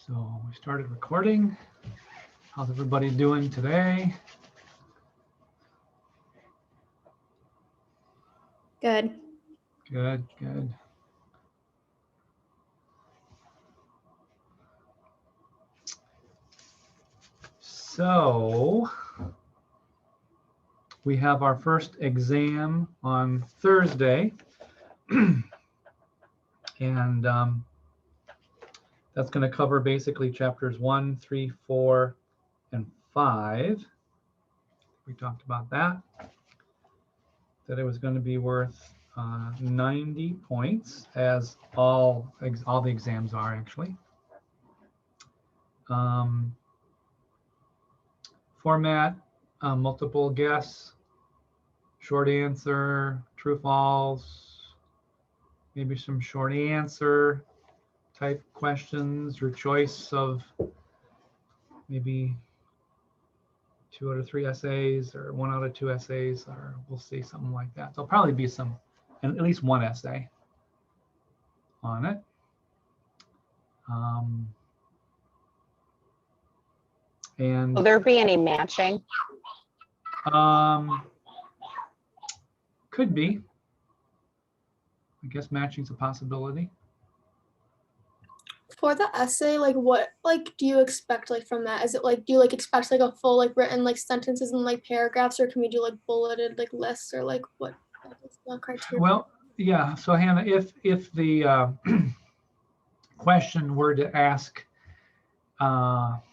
So we started recording. How's everybody doing today? Good. Good, good. So we have our first exam on Thursday. And that's going to cover basically chapters 1, 3, 4, and 5. We talked about that. That it was going to be worth 90 points, as all the exams are actually. Format, multiple guess, short answer, true, false, maybe some short answer type questions, your choice of maybe 2 out of 3 essays or 1 out of 2 essays, or we'll see, something like that. There'll probably be some, and at least 1 essay on it. And will there be any matching? Could be. I guess matching's a possibility. For the essay, like what do you expect from that? Is it do you expect a full written sentences and paragraphs, or can we do bulleted lists, or what is the criteria? Well, yeah. So Hannah, if the question were to ask, I'll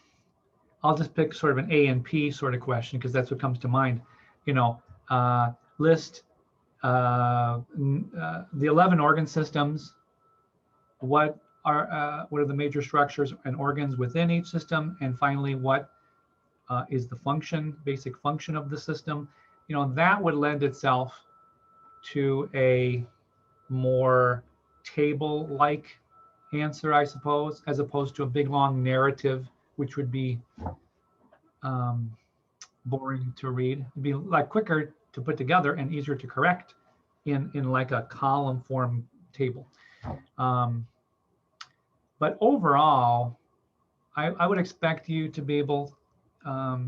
just pick sort of an A and P sort of question because that's what comes to mind. List the 11 organ systems. What are the major structures and organs within each system? And finally, what is the basic function of the system? That would lend itself to a more table-like answer, I suppose, as opposed to a big long narrative, which would be boring to read. It'd be quicker to put together and easier to correct in a column form table. But overall, I would expect you to be able to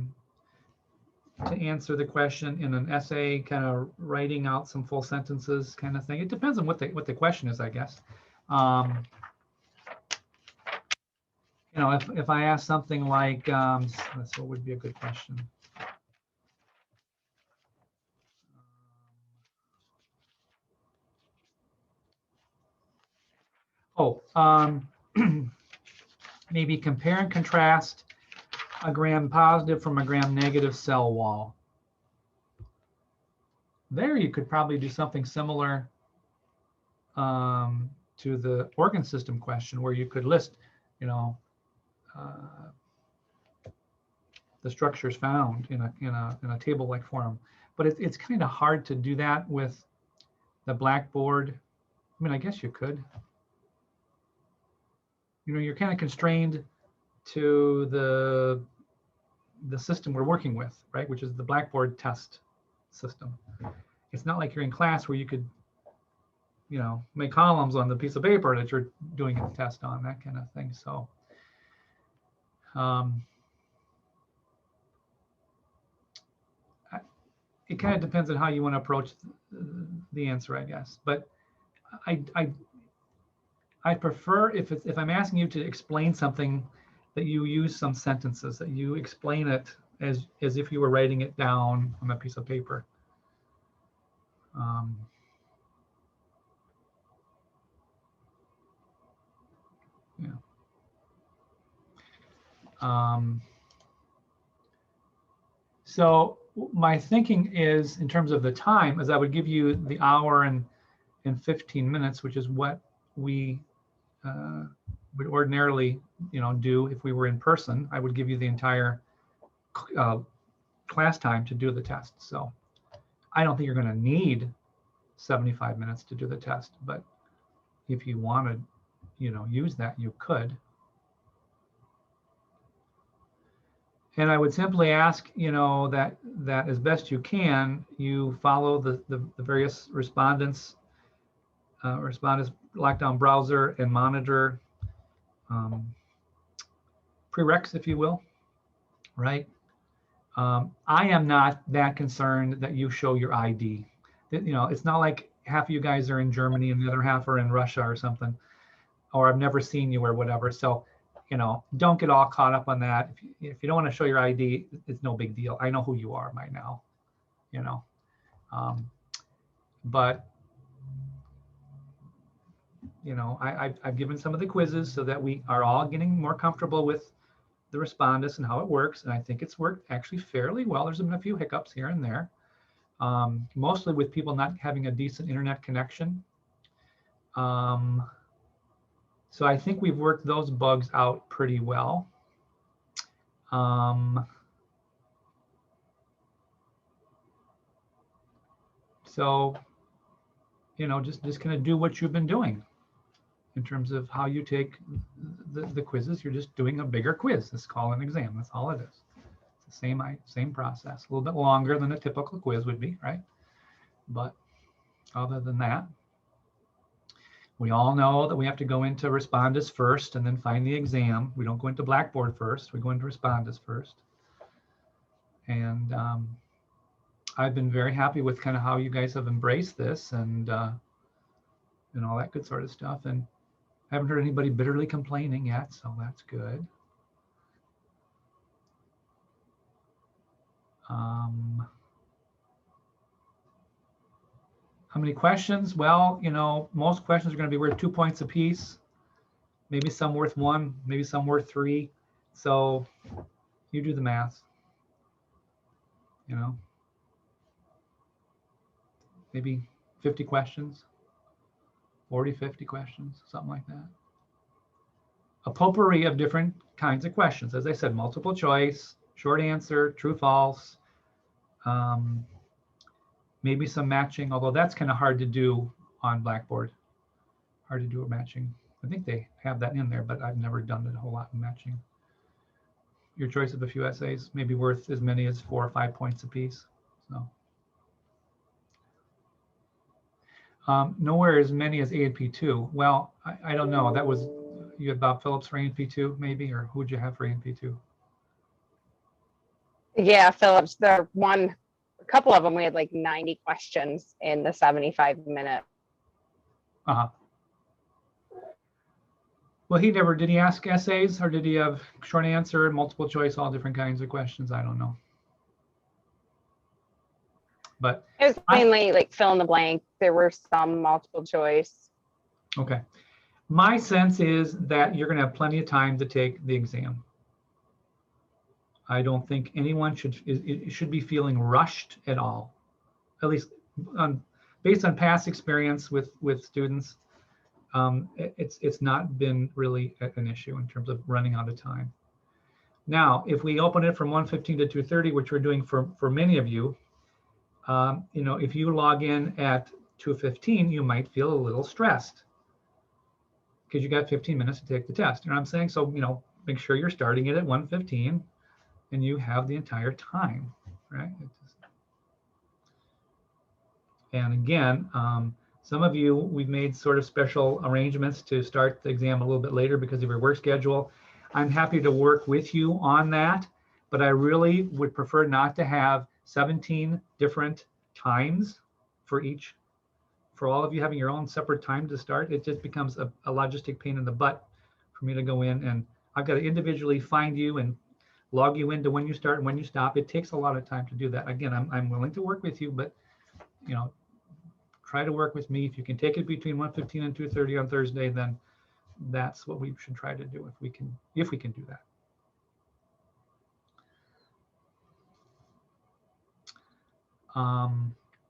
answer the question in an essay, kind of writing out some full sentences kind of thing. It depends on what the question is, I guess. If I ask something like, what would be a good question? Maybe compare and contrast a gram-positive from a gram-negative cell wall. There you could probably do something similar to the organ system question, where you could list, the structures found in a table-like form. But it's kind of hard to do that with the Blackboard. I mean, I guess you could. You're kind of constrained to the system we're working with, right? Which is the Blackboard test system. It's not like you're in class where you could, make columns on the piece of paper that you're doing a test on, that kind of thing. So, it kind of depends on how you want to approach the answer, I guess. But I prefer if I'm asking you to explain something, that you use some sentences, that you explain it as if you were writing it down on a piece of paper. So my thinking is, in terms of the time, is I would give you the hour and 15 minutes, which is what we would ordinarily, do if we were in person. I would give you the entire class time to do the test. So I don't think you're going to need 75 minutes to do the test, but if you wanted, use that, you could. And I would simply ask, that as best you can, you follow the various respondents lockdown browser and monitor prereqs, if you will, right? I am not that concerned that you show your ID. It's not like half of you guys are in Germany and the other half are in Russia or something, or I've never seen you or whatever. So, don't get all caught up on that. If you don't want to show your ID, it's no big deal. I know who you are by now, but I've given some of the quizzes so that we are all getting more comfortable with the Respondus and how it works. And I think it's worked actually fairly well. There's been a few hiccups here and there, mostly with people not having a decent internet connection. So I think we've worked those bugs out pretty well. So, just kind of do what you've been doing in terms of how you take the quizzes. You're just doing a bigger quiz. It's called an exam. That's all it is. It's the same process, a little bit longer than a typical quiz would be, right? But other than that, we all know that we have to go into Respondus first and then find the exam. We don't go into Blackboard first. We go into Respondus first. And I've been very happy with kind of how you guys have embraced this and all that good sort of stuff. And I haven't heard anybody bitterly complaining yet, so that's good. How many questions? Well, most questions are going to be worth 2 points apiece. Maybe some worth 1, maybe some worth 3. So you do the math. Maybe 50 questions, 40, 50 questions, something like that. A potpourri of different kinds of questions. As I said, multiple choice, short answer, true, false, maybe some matching, although that's kind of hard to do on Blackboard. Hard to do a matching. I think they have that in there, but I've never done it a whole lot in matching. Your choice of a few essays may be worth as many as 4 or 5 points apiece. So nowhere as many as ANP2. Well, I don't know. That was, you had Bob Phillips for ANP2 maybe, or who'd you have for ANP2? Yeah, Phillips, a couple of them, we had like 90 questions in the 75-minute. Uh-huh. Well, did he ask essays or did he have short answer, multiple choice, all different kinds of questions? I don't know. But it was mainly like fill in the blank. There were some multiple choice. Okay. My sense is that you're going to have plenty of time to take the exam. I don't think anyone should be feeling rushed at all, at least based on past experience with students. It's not been really an issue in terms of running out of time. Now, if we open it from 1:15 to 2:30, which we're doing for many of you, if you log in at 2:15, you might feel a little stressed because you got 15 minutes to take the test. You know what I'm saying? So, make sure you're starting it at 1:15 and you have the entire time, right? And again, some of you, we've made sort of special arrangements to start the exam a little bit later because of your work schedule. I'm happy to work with you on that, but I really would prefer not to have 17 different times for all of you having your own separate time to start. It just becomes a logistic pain in the butt for me to go in, and I've got to individually find you and log you into when you start and when you stop. It takes a lot of time to do that. Again, I'm willing to work with you, but try to work with me. If you can take it between 1:15 and 2:30 on Thursday, then that's what we should try to do if we can do that.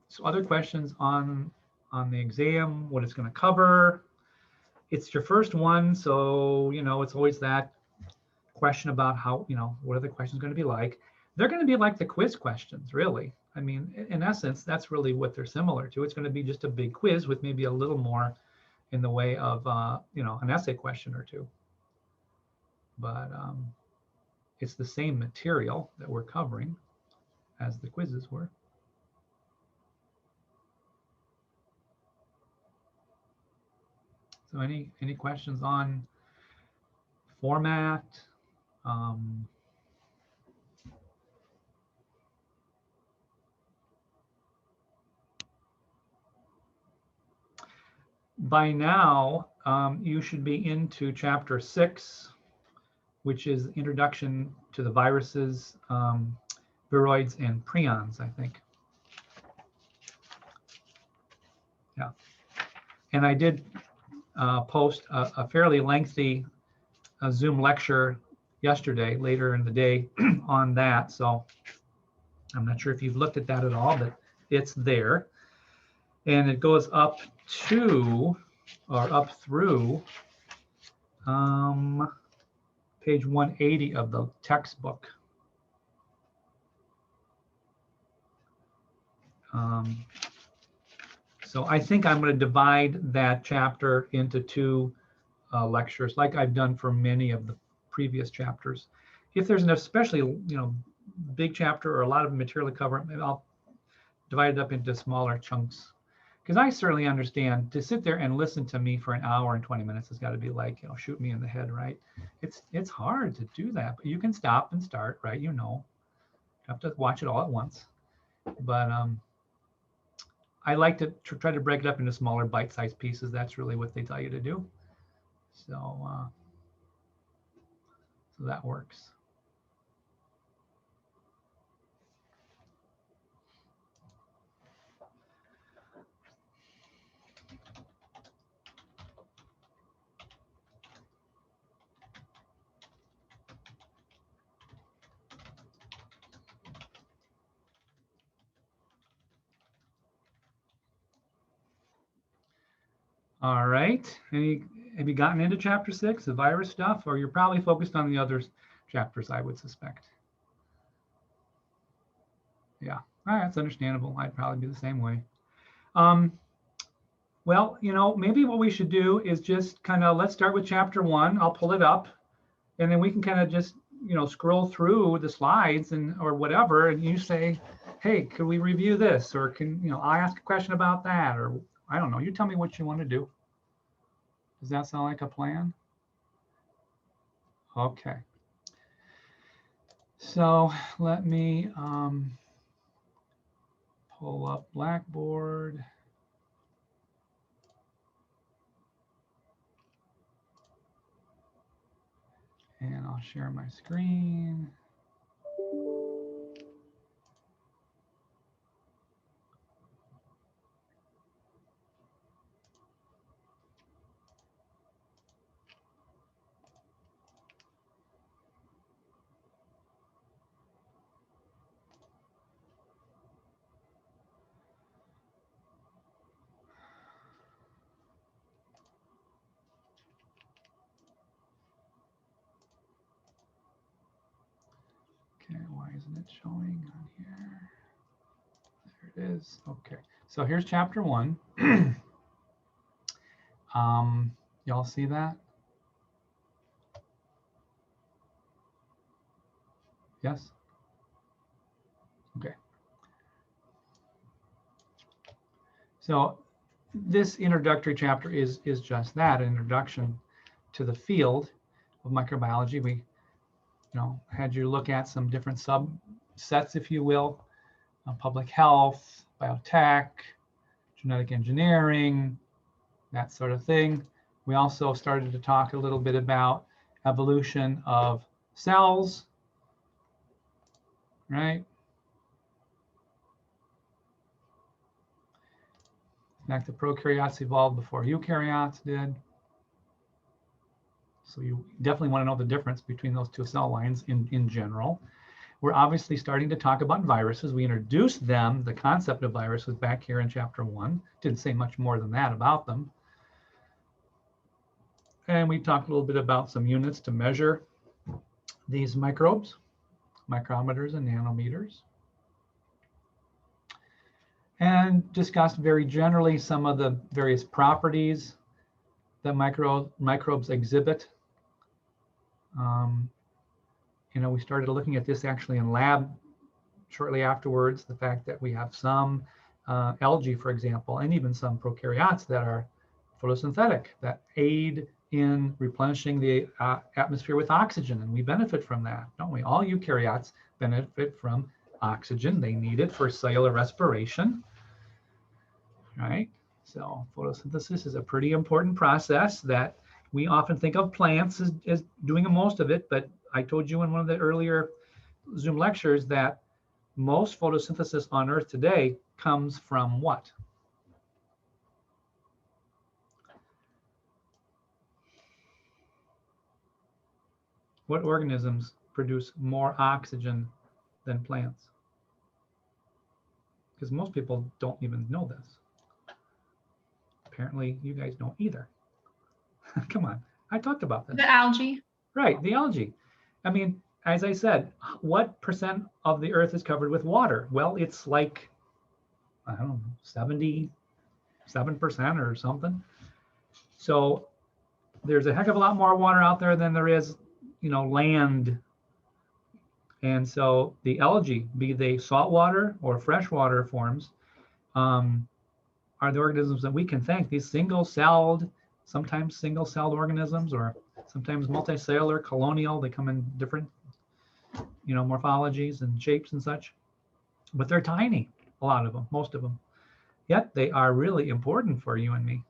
So other questions on the exam, what it's going to cover. It's your first one, so it's always that question about how, what are the questions going to be like? They're going to be like the quiz questions, really. I mean, in essence, that's really what they're similar to. It's going to be just a big quiz with maybe a little more in the way of, an essay question or two. But it's the same material that we're covering as the quizzes were. So any questions on format, By now, you should be into chapter 6, which is introduction to the viruses, viroids, and prions, I think. Yeah. And I did post a fairly lengthy Zoom lecture yesterday, later in the day, on that. So I'm not sure if you've looked at that at all, but it's there. And it goes up to, or up through, page 180 of the textbook. So I think I'm going to divide that chapter into 2 lectures, like I've done for many of the previous chapters. If there's an especially, big chapter or a lot of material to cover, maybe I'll divide it up into smaller chunks. Because I certainly understand to sit there and listen to me for an hour and 20 minutes has got to be like, shoot me in the head, right? It's hard to do that, but you can stop and start, right? You have to watch it all at once. But I like to try to break it up into smaller bite-sized pieces. That's really what they tell you to do. So, so that works. All right. Have you gotten into chapter 6, the virus stuff, or you're probably focused on the other chapters, I would suspect. Yeah, all right, that's understandable. I'd probably be the same way. Well, maybe what we should do is just kind of, let's start with chapter 1. I'll pull it up, and then we can kind of just, scroll through the slides or whatever, and you say, hey, could we review this? Or can, I ask a question about that? Or I don't know. You tell me what you want to do. Does that sound like a plan? Okay. So let me pull up Blackboard. And I'll share my screen. Okay, why isn't it showing on here? There it is. Okay, so here's chapter 1. Y'all see that? Yes? Okay. So this introductory chapter is just that, an introduction to the field of microbiology. We had you look at some different subsets, if you will, public health, biotech, genetic engineering, that sort of thing. We also started to talk a little bit about evolution of cells, right? In fact, the prokaryotes evolved before eukaryotes did. So you definitely want to know the difference between those 2 cell lines in general. We're obviously starting to talk about viruses. We introduced them, the concept of viruses, back here in chapter 1. Didn't say much more than that about them. And we talked a little bit about some units to measure these microbes, micrometers and nanometers. And discussed very generally some of the various properties that microbes exhibit. We started looking at this actually in lab shortly afterwards, the fact that we have some algae, for example, and even some prokaryotes that are photosynthetic, that aid in replenishing the atmosphere with oxygen, and we benefit from that, don't we? All eukaryotes benefit from oxygen. They need it for cellular respiration, right? So photosynthesis is a pretty important process that we often think of plants as doing most of it, but I told you in one of the earlier Zoom lectures that most photosynthesis on Earth today comes from what? What organisms produce more oxygen than plants? Because most people don't even know this. Apparently, you guys don't either. Come on, I talked about this. The algae. Right, the algae. I mean, as I said, what percent of the Earth is covered with water? Well, it's like, I don't know, 77% or something. So there's a heck of a lot more water out there than there is, land. And so the algae, be they saltwater or freshwater forms, are the organisms that we can thank. These single-celled, sometimes single-celled organisms, or sometimes multicellular, colonial. They come in different, morphologies and shapes and such. But they're tiny, a lot of them, most of them. Yet they are really important for you and me.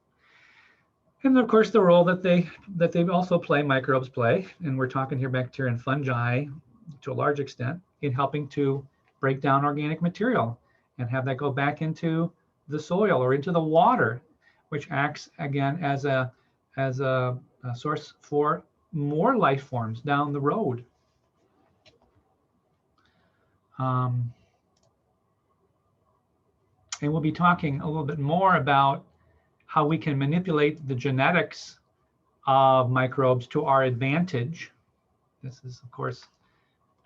And of course, the role that they also play, microbes play, and we're talking here bacteria and fungi to a large extent, in helping to break down organic material and have that go back into the soil or into the water, which acts again as a source for more life forms down the road. And we'll be talking a little bit more about how we can manipulate the genetics of microbes to our advantage. This is, of course,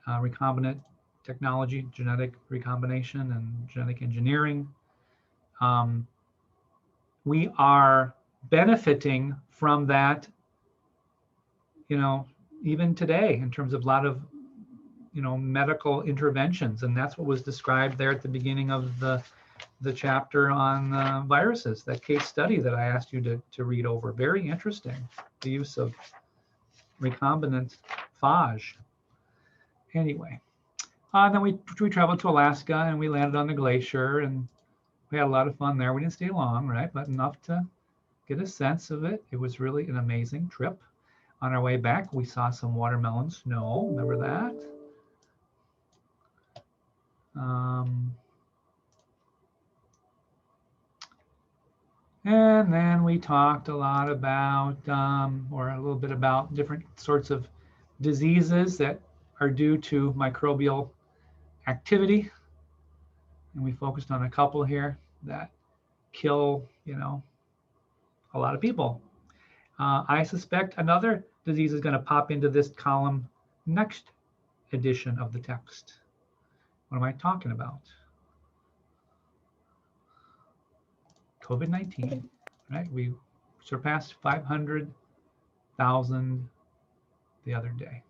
recombinant technology, genetic recombination and genetic engineering. We are benefiting from that, even today in terms of a lot of, medical interventions. And that's what was described there at the beginning of the chapter on viruses, that case study that I asked you to read over. Very interesting, the use of recombinant phage. Anyway, then we traveled to Alaska and we landed on the glacier and we had a lot of fun there. We didn't stay long, right? But enough to get a sense of it. It was really an amazing trip. On our way back, we saw some watermelon snow. Remember that? And then we talked a lot about, or a little bit about different sorts of diseases that are due to microbial activity. And we focused on a couple here that kill, a lot of people. I suspect another disease is going to pop into this column next edition of the text. What am I talking about? COVID-19, right? We surpassed 500,000 the other day.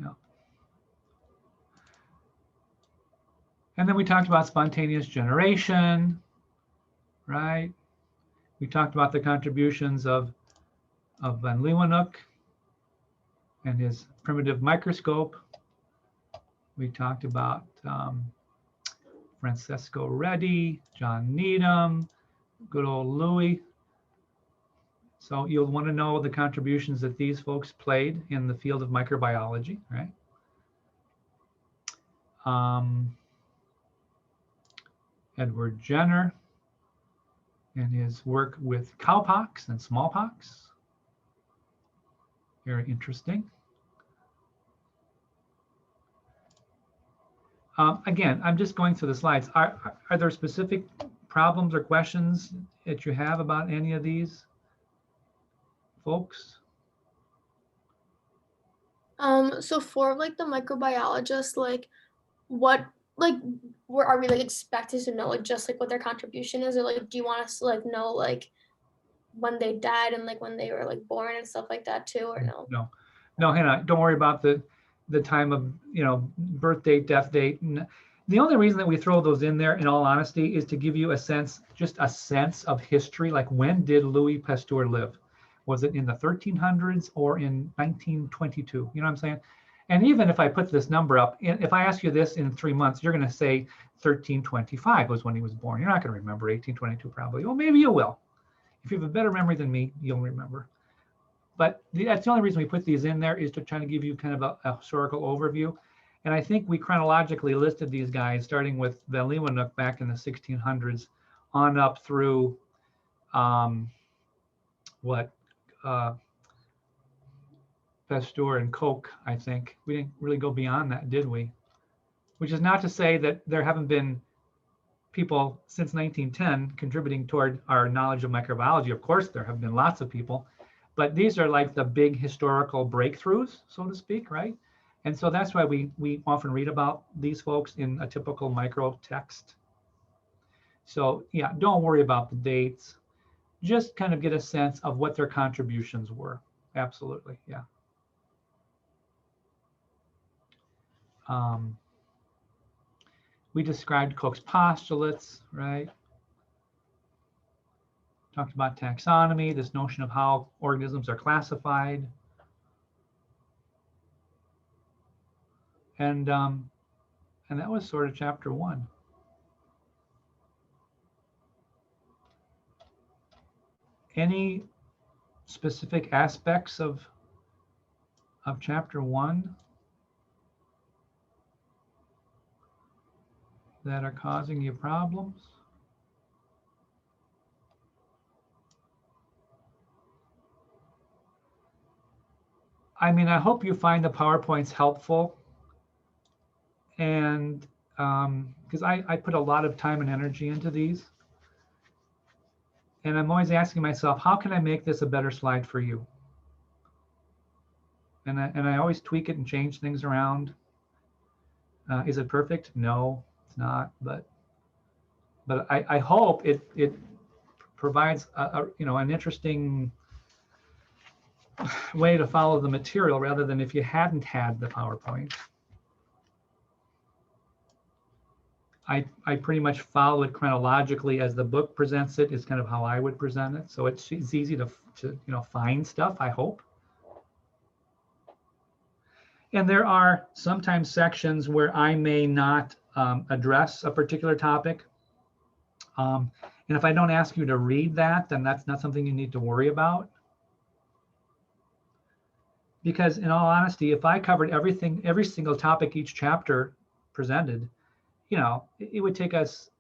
Yeah. And then we talked about spontaneous generation, right? We talked about the contributions of Van Leeuwenhoek and his primitive microscope. We talked about Francesco Redi, John Needham, good old Louis. So you'll want to know the contributions that these folks played in the field of microbiology, right? Edward Jenner and his work with cowpox and smallpox. Very interesting. Again, I'm just going through the slides. Are there specific problems or questions that you have about any of these folks? So for like the microbiologists, like what, like, where are we like expected to know like just like what their contribution is, or like do you want us to like know like when they died and like when they were like born and stuff like that too, or no? No, Hannah, don't worry about the time of, birth date, death date. The only reason that we throw those in there, in all honesty, is to give you a sense, just a sense of history. Like, when did Louis Pasteur live? Was it in the 1300s or in 1922? You know what I'm saying? And even if I put this number up, if I ask you this in 3 months, you're going to say 1325 was when he was born. You're not going to remember 1822 probably. Well, maybe you will. If you have a better memory than me, you'll remember. But that's the only reason we put these in there, is to try to give you kind of a historical overview. And I think we chronologically listed these guys, starting with Van Leeuwenhoek back in the 1600s on up through Pasteur and Koch, I think. We didn't really go beyond that, did we? Which is not to say that there haven't been people since 1910 contributing toward our knowledge of microbiology. Of course, there have been lots of people, but these are like the big historical breakthroughs, so to speak, right? And so that's why we often read about these folks in a typical micro text. So yeah, don't worry about the dates. Just kind of get a sense of what their contributions were. Absolutely, yeah. We described Koch's postulates, right? Talked about taxonomy, this notion of how organisms are classified. And that was sort of chapter 1. Any specific aspects of chapter 1 that are causing you problems? I mean, I hope you find the PowerPoints helpful. And because I put a lot of time and energy into these. And I'm always asking myself, how can I make this a better slide for you? And I always tweak it and change things around. Is it perfect? No, it's not. But I hope it provides an interesting way to follow the material, rather than if you hadn't had the PowerPoint. I pretty much follow it chronologically as the book presents it, is kind of how I would present it. So it's easy to find stuff, I hope. And there are sometimes sections where I may not address a particular topic. And if I don't ask you to read that, then that's not something you need to worry about. Because in all honesty, if I covered everything, every single topic each chapter presented, it would take us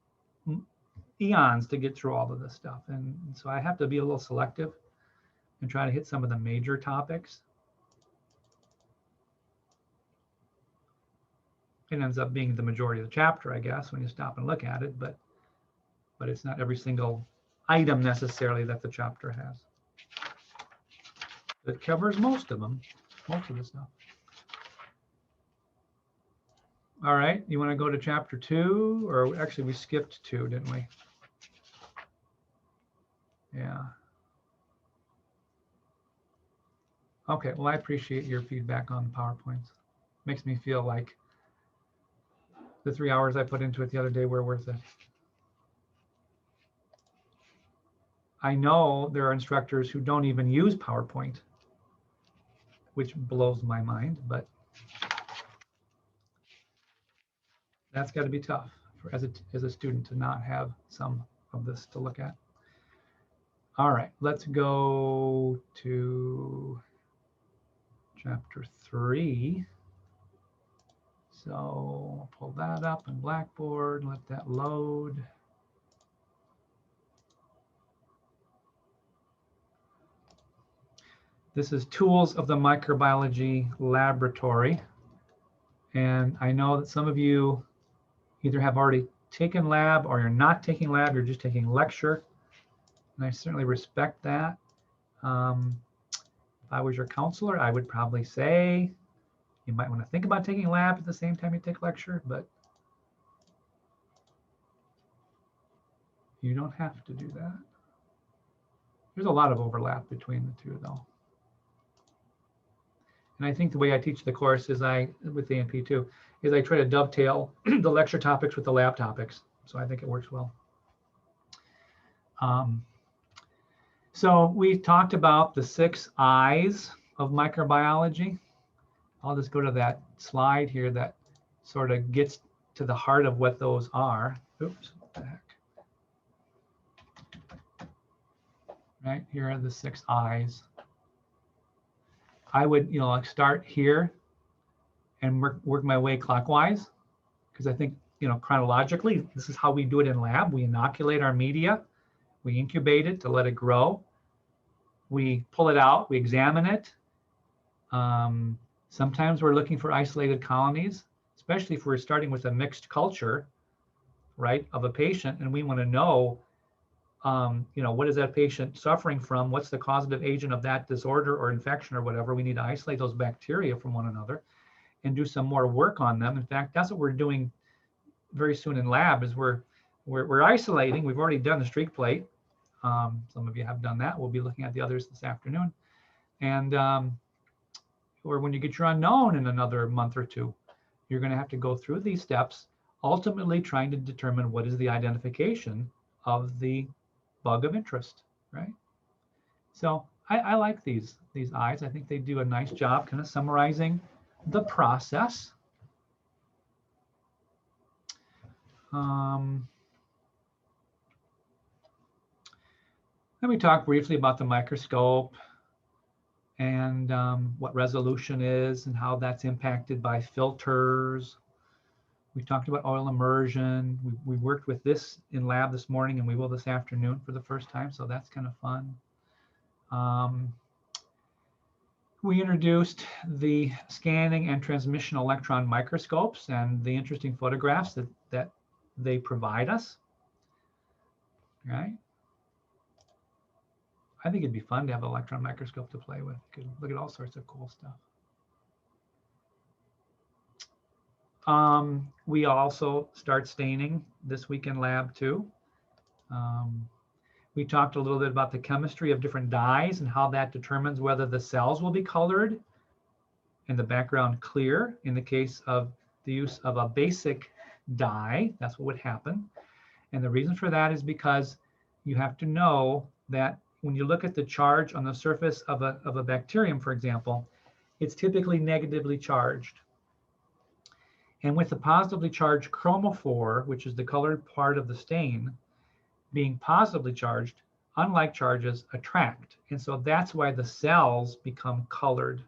eons to get through all of this stuff. And so I have to be a little selective and try to hit some of the major topics. It ends up being the majority of the chapter, I guess, when you stop and look at it, but it's not every single item necessarily that the chapter has. It covers most of them, most of the stuff. All right, you want to go to chapter 2, or actually we skipped 2, didn't we? Yeah. Okay, well, I appreciate your feedback on the PowerPoints. Makes me feel like the 3 hours I put into it the other day were worth it. I know there are instructors who don't even use PowerPoint, which blows my mind, but that's got to be tough as a student to not have some of this to look at. All right, let's go to chapter 3. So I'll pull that up in Blackboard, let that load. This is Tools of the Microbiology Laboratory. And I know that some of you either have already taken lab, or you're not taking lab, you're just taking lecture. And I certainly respect that. If I was your counselor, I would probably say you might want to think about taking lab at the same time you take lecture, but you don't have to do that. There's a lot of overlap between the two, though. And I think the way I teach the course is with the A&P too, is I try to dovetail the lecture topics with the lab topics. So I think it works well. So we talked about the 6 I's of microbiology. I'll just go to that slide here that sort of gets to the heart of what those are. Oops, what the heck. Right, here are the 6 I's. I would, like start here and work my way clockwise, because I think, chronologically, this is how we do it in lab. We inoculate our media, we incubate it to let it grow. We pull it out, we examine it. Sometimes we're looking for isolated colonies, especially if we're starting with a mixed culture, right, of a patient, and we want to know, what is that patient suffering from? What's the causative agent of that disorder or infection or whatever? We need to isolate those bacteria from one another and do some more work on them. In fact, that's what we're doing very soon in lab, is we're isolating. We've already done the streak plate. Some of you have done that. We'll be looking at the others this afternoon. And or when you get your unknown in another month or two, you're going to have to go through these steps, ultimately trying to determine what is the identification of the bug of interest, right? So I like these I's. I think they do a nice job kind of summarizing the process. Then we talked briefly about the microscope and what resolution is and how that's impacted by filters. We talked about oil immersion. We worked with this in lab this morning, and we will this afternoon for the first time, so that's kind of fun. We introduced the scanning and transmission electron microscopes and the interesting photographs that they provide us, right? I think it'd be fun to have an electron microscope to play with. You could look at all sorts of cool stuff. We also start staining this week in lab too. We talked a little bit about the chemistry of different dyes and how that determines whether the cells will be colored and the background clear. In the case of the use of a basic dye, that's what would happen. And the reason for that is because you have to know that when you look at the charge on the surface of a bacterium, for example, it's typically negatively charged. And with the positively charged chromophore, which is the colored part of the stain, being positively charged, unlike charges, attract. And so that's why the cells become colored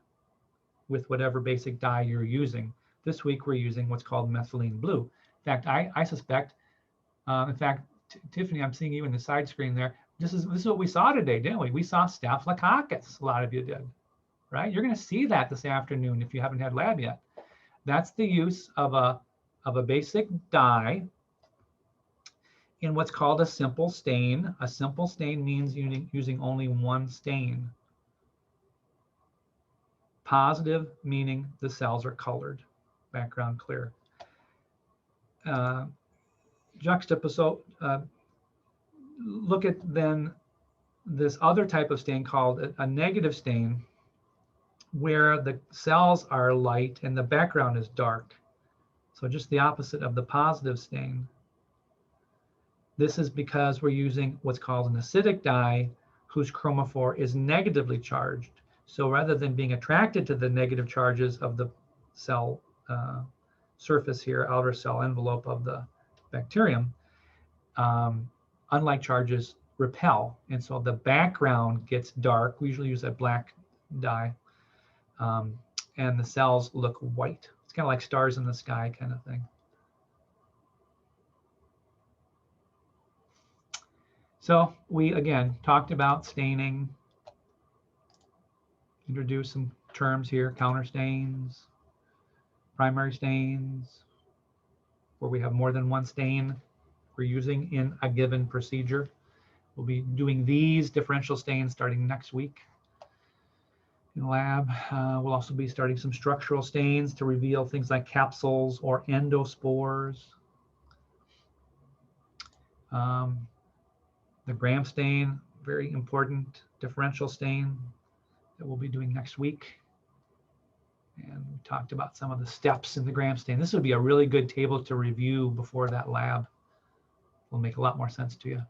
with whatever basic dye you're using. This week, we're using what's called methylene blue. In fact, I suspect, Tiffany, I'm seeing you in the side screen there. This is what we saw today, didn't we? We saw Staphylococcus, a lot of you did, right? You're gonna see that this afternoon if you haven't had lab yet. That's the use of a basic dye in what's called a simple stain. A simple stain means using only one stain. Positive meaning the cells are colored, background clear. Juxtapose, look at then this other type of stain called a negative stain, where the cells are light and the background is dark. So just the opposite of the positive stain. This is because we're using what's called an acidic dye whose chromophore is negatively charged. So rather than being attracted to the negative charges of the cell surface here, outer cell envelope of the bacterium, unlike charges repel. And so the background gets dark. We usually use a black dye. And the cells look white. It's kind of like stars in the sky kind of thing. So we, again, talked about staining, introduced some terms here, counter stains, primary stains, where we have more than one stain we're using in a given procedure. We'll be doing these differential stains starting next week in lab. We'll also be starting some structural stains to reveal things like capsules or endospores. The Gram stain, very important differential stain that we'll be doing next week. And we talked about some of the steps in the gram stain. This would be a really good table to review before that lab. Will make a lot more sense to you.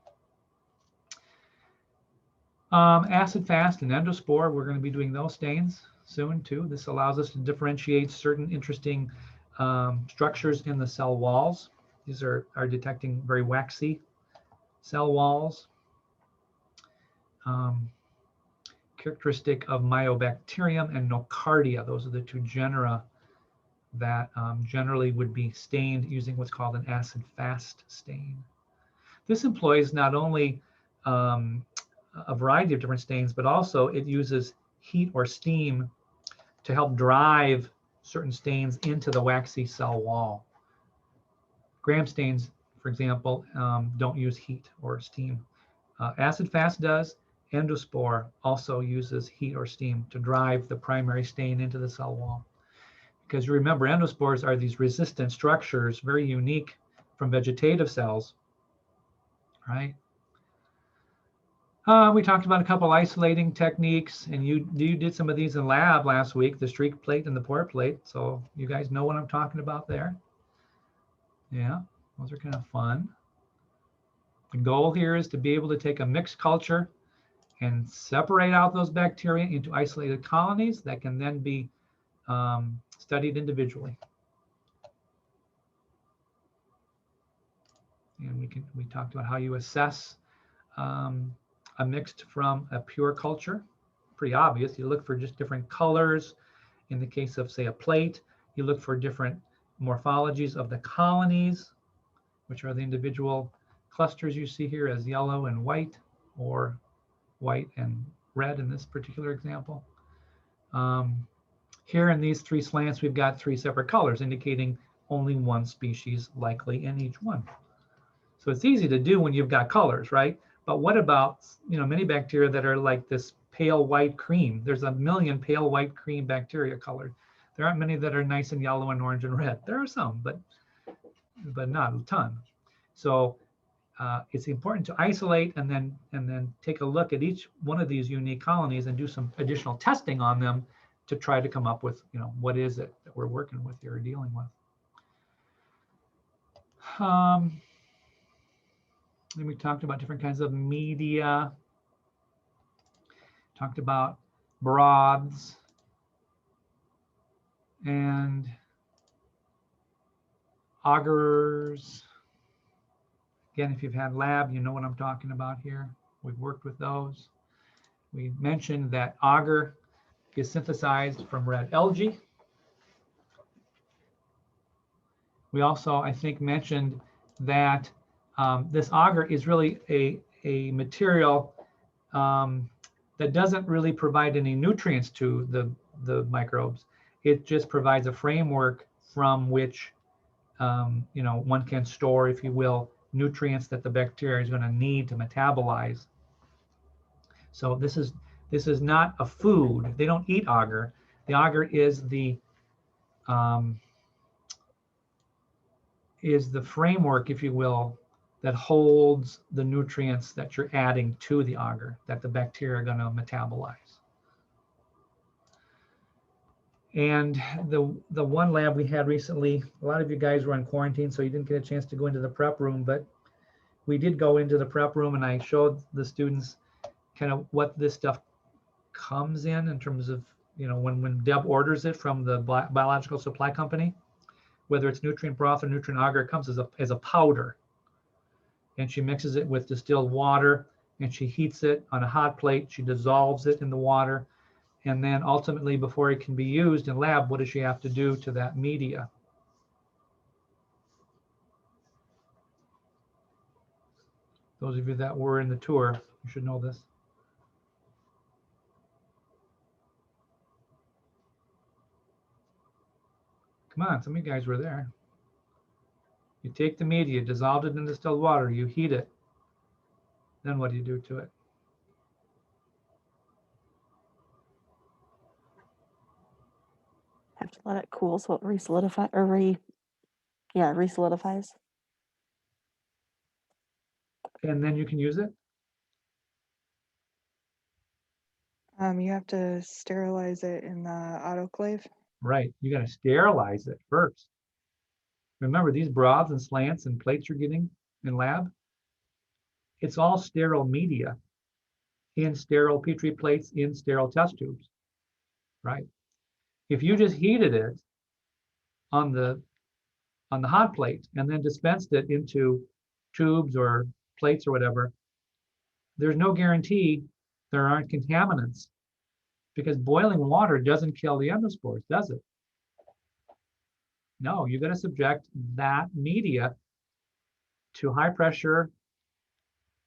Acid fast and endospore, we're going to be doing those stains soon too. This allows us to differentiate certain interesting structures in the cell walls. These are detecting very waxy cell walls. Characteristic of Mycobacterium and Nocardia. Those are the two genera that generally would be stained using what's called an acid fast stain. This employs not only a variety of different stains, but also it uses heat or steam to help drive certain stains into the waxy cell wall. Gram stains, for example, don't use heat or steam. Acid fast does. Endospore also uses heat or steam to drive the primary stain into the cell wall. Because you remember, endospores are these resistant structures, very unique from vegetative cells, right? We talked about a couple isolating techniques, and you did some of these in lab last week, the streak plate and the pour plate. So you guys know what I'm talking about there. Yeah, those are kind of fun. The goal here is to be able to take a mixed culture and separate out those bacteria into isolated colonies that can then be studied individually. And we talked about how you assess a mixed from a pure culture. Pretty obvious. You look for just different colors. In the case of, say, a plate, you look for different morphologies of the colonies, which are the individual clusters you see here as yellow and white, or white and red in this particular example. Here in these three slants, we've got three separate colors, indicating only one species likely in each one. So it's easy to do when you've got colors, right? But what about, many bacteria that are like this pale white cream? There's a million pale white cream bacteria colored. There aren't many that are nice and yellow and orange and red. There are some, but not a ton. So it's important to isolate and then take a look at each one of these unique colonies and do some additional testing on them to try to come up with, what is it that we're working with here or dealing with. Then we talked about different kinds of media, talked about broths, and augers. Again, if you've had lab, you know what I'm talking about here. We've worked with those. We mentioned that agar is synthesized from red algae. We also, I think, mentioned that this agar is really a material that doesn't really provide any nutrients to the microbes. It just provides a framework from which one can store, if you will, nutrients that the bacteria is going to need to metabolize. So this is not a food. They don't eat agar. The agar is the framework, if you will, that holds the nutrients that you're adding to the agar that the bacteria are going to metabolize. And the one lab we had recently, a lot of you guys were in quarantine, so you didn't get a chance to go into the prep room, but we did go into the prep room and I showed the students kind of what this stuff comes in terms of, when Deb orders it from the biological supply company, whether it's nutrient broth or nutrient agar, it comes as a powder. And she mixes it with distilled water and she heats it on a hot plate. She dissolves it in the water. And then ultimately, before it can be used in lab, what does she have to do to that media? Those of you that were in the tour, you should know this. Come on, some of you guys were there. You take the media, dissolve it in distilled water, you heat it. Then what do you do to it? Have to let it cool so it re-solidify or re-solidifies. And then you can use it? You have to sterilize it in the autoclave. Right, you got to sterilize it first. Remember, these broths and slants and plates you're getting in lab, it's all sterile media in sterile Petri plates, in sterile test tubes, right? If you just heated it on the hot plate and then dispensed it into tubes or plates or whatever, there's no guarantee there aren't contaminants, because boiling water doesn't kill the endospores, does it? No, you're going to subject that media to high pressure,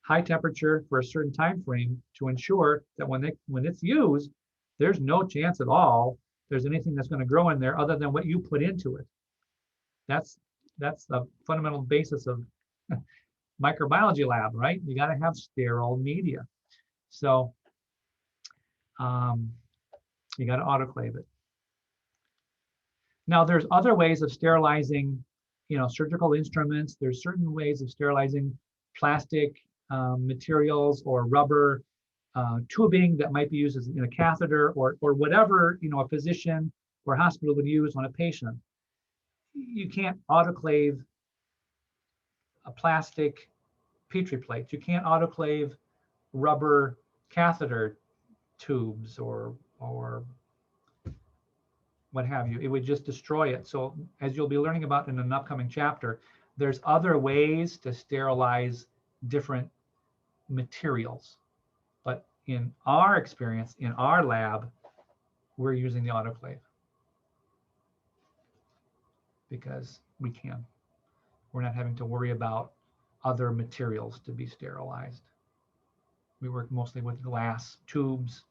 high temperature for a certain time frame to ensure that when it's used, there's no chance at all there's anything that's going to grow in there other than what you put into it. That's the fundamental basis of microbiology lab, right? You got to have sterile media. So you got to autoclave it. Now there's other ways of sterilizing, surgical instruments. There's certain ways of sterilizing plastic materials or rubber tubing that might be used as in a catheter or whatever, a physician or hospital would use on a patient. You can't autoclave a plastic Petri plate. You can't autoclave rubber catheter tubes or what have you. It would just destroy it. So as you'll be learning about in an upcoming chapter, there's other ways to sterilize different materials. But in our experience, in our lab, we're using the autoclave because we can. We're not having to worry about other materials to be sterilized. We work mostly with glass tubes.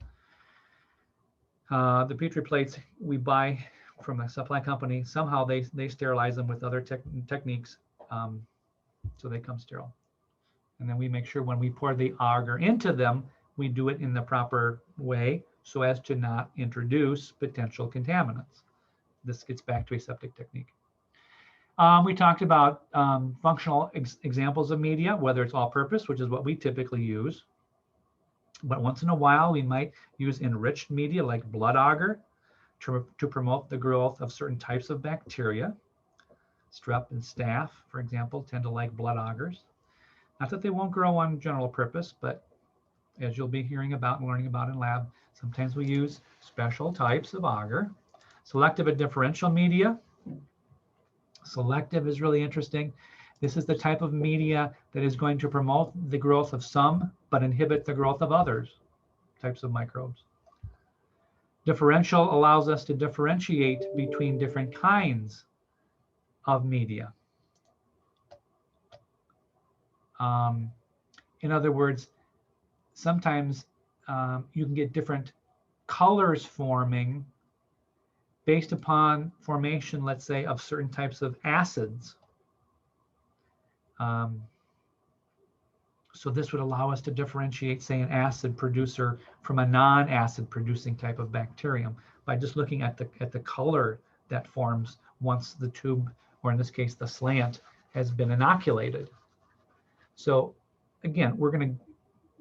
The Petri plates we buy from a supply company, somehow they sterilize them with other techniques, so they come sterile. And then we make sure when we pour the agar into them, we do it in the proper way so as to not introduce potential contaminants. This gets back to aseptic technique. We talked about functional examples of media, whether it's all-purpose, which is what we typically use. But once in a while, we might use enriched media like blood agar to promote the growth of certain types of bacteria. Strep and staph, for example, tend to like blood agars. Not that they won't grow on general purpose, but as you'll be hearing about and learning about in lab, sometimes we use special types of agar. Selective and differential media. Selective is really interesting. This is the type of media that is going to promote the growth of some, but inhibit the growth of others, types of microbes. Differential allows us to differentiate between different kinds of media. In other words, sometimes you can get different colors forming based upon formation, let's say, of certain types of acids. So this would allow us to differentiate, say, an acid producer from a non-acid producing type of bacterium by just looking at the color that forms once the tube, or in this case, the slant, has been inoculated. So again, we're going to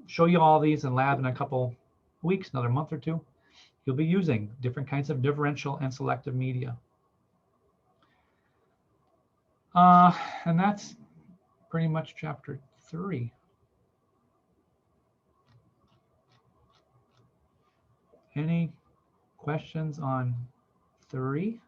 show you all these in lab in a couple weeks, another month or two. You'll be using different kinds of differential and selective media. And that's pretty much chapter 3. Any questions on 3?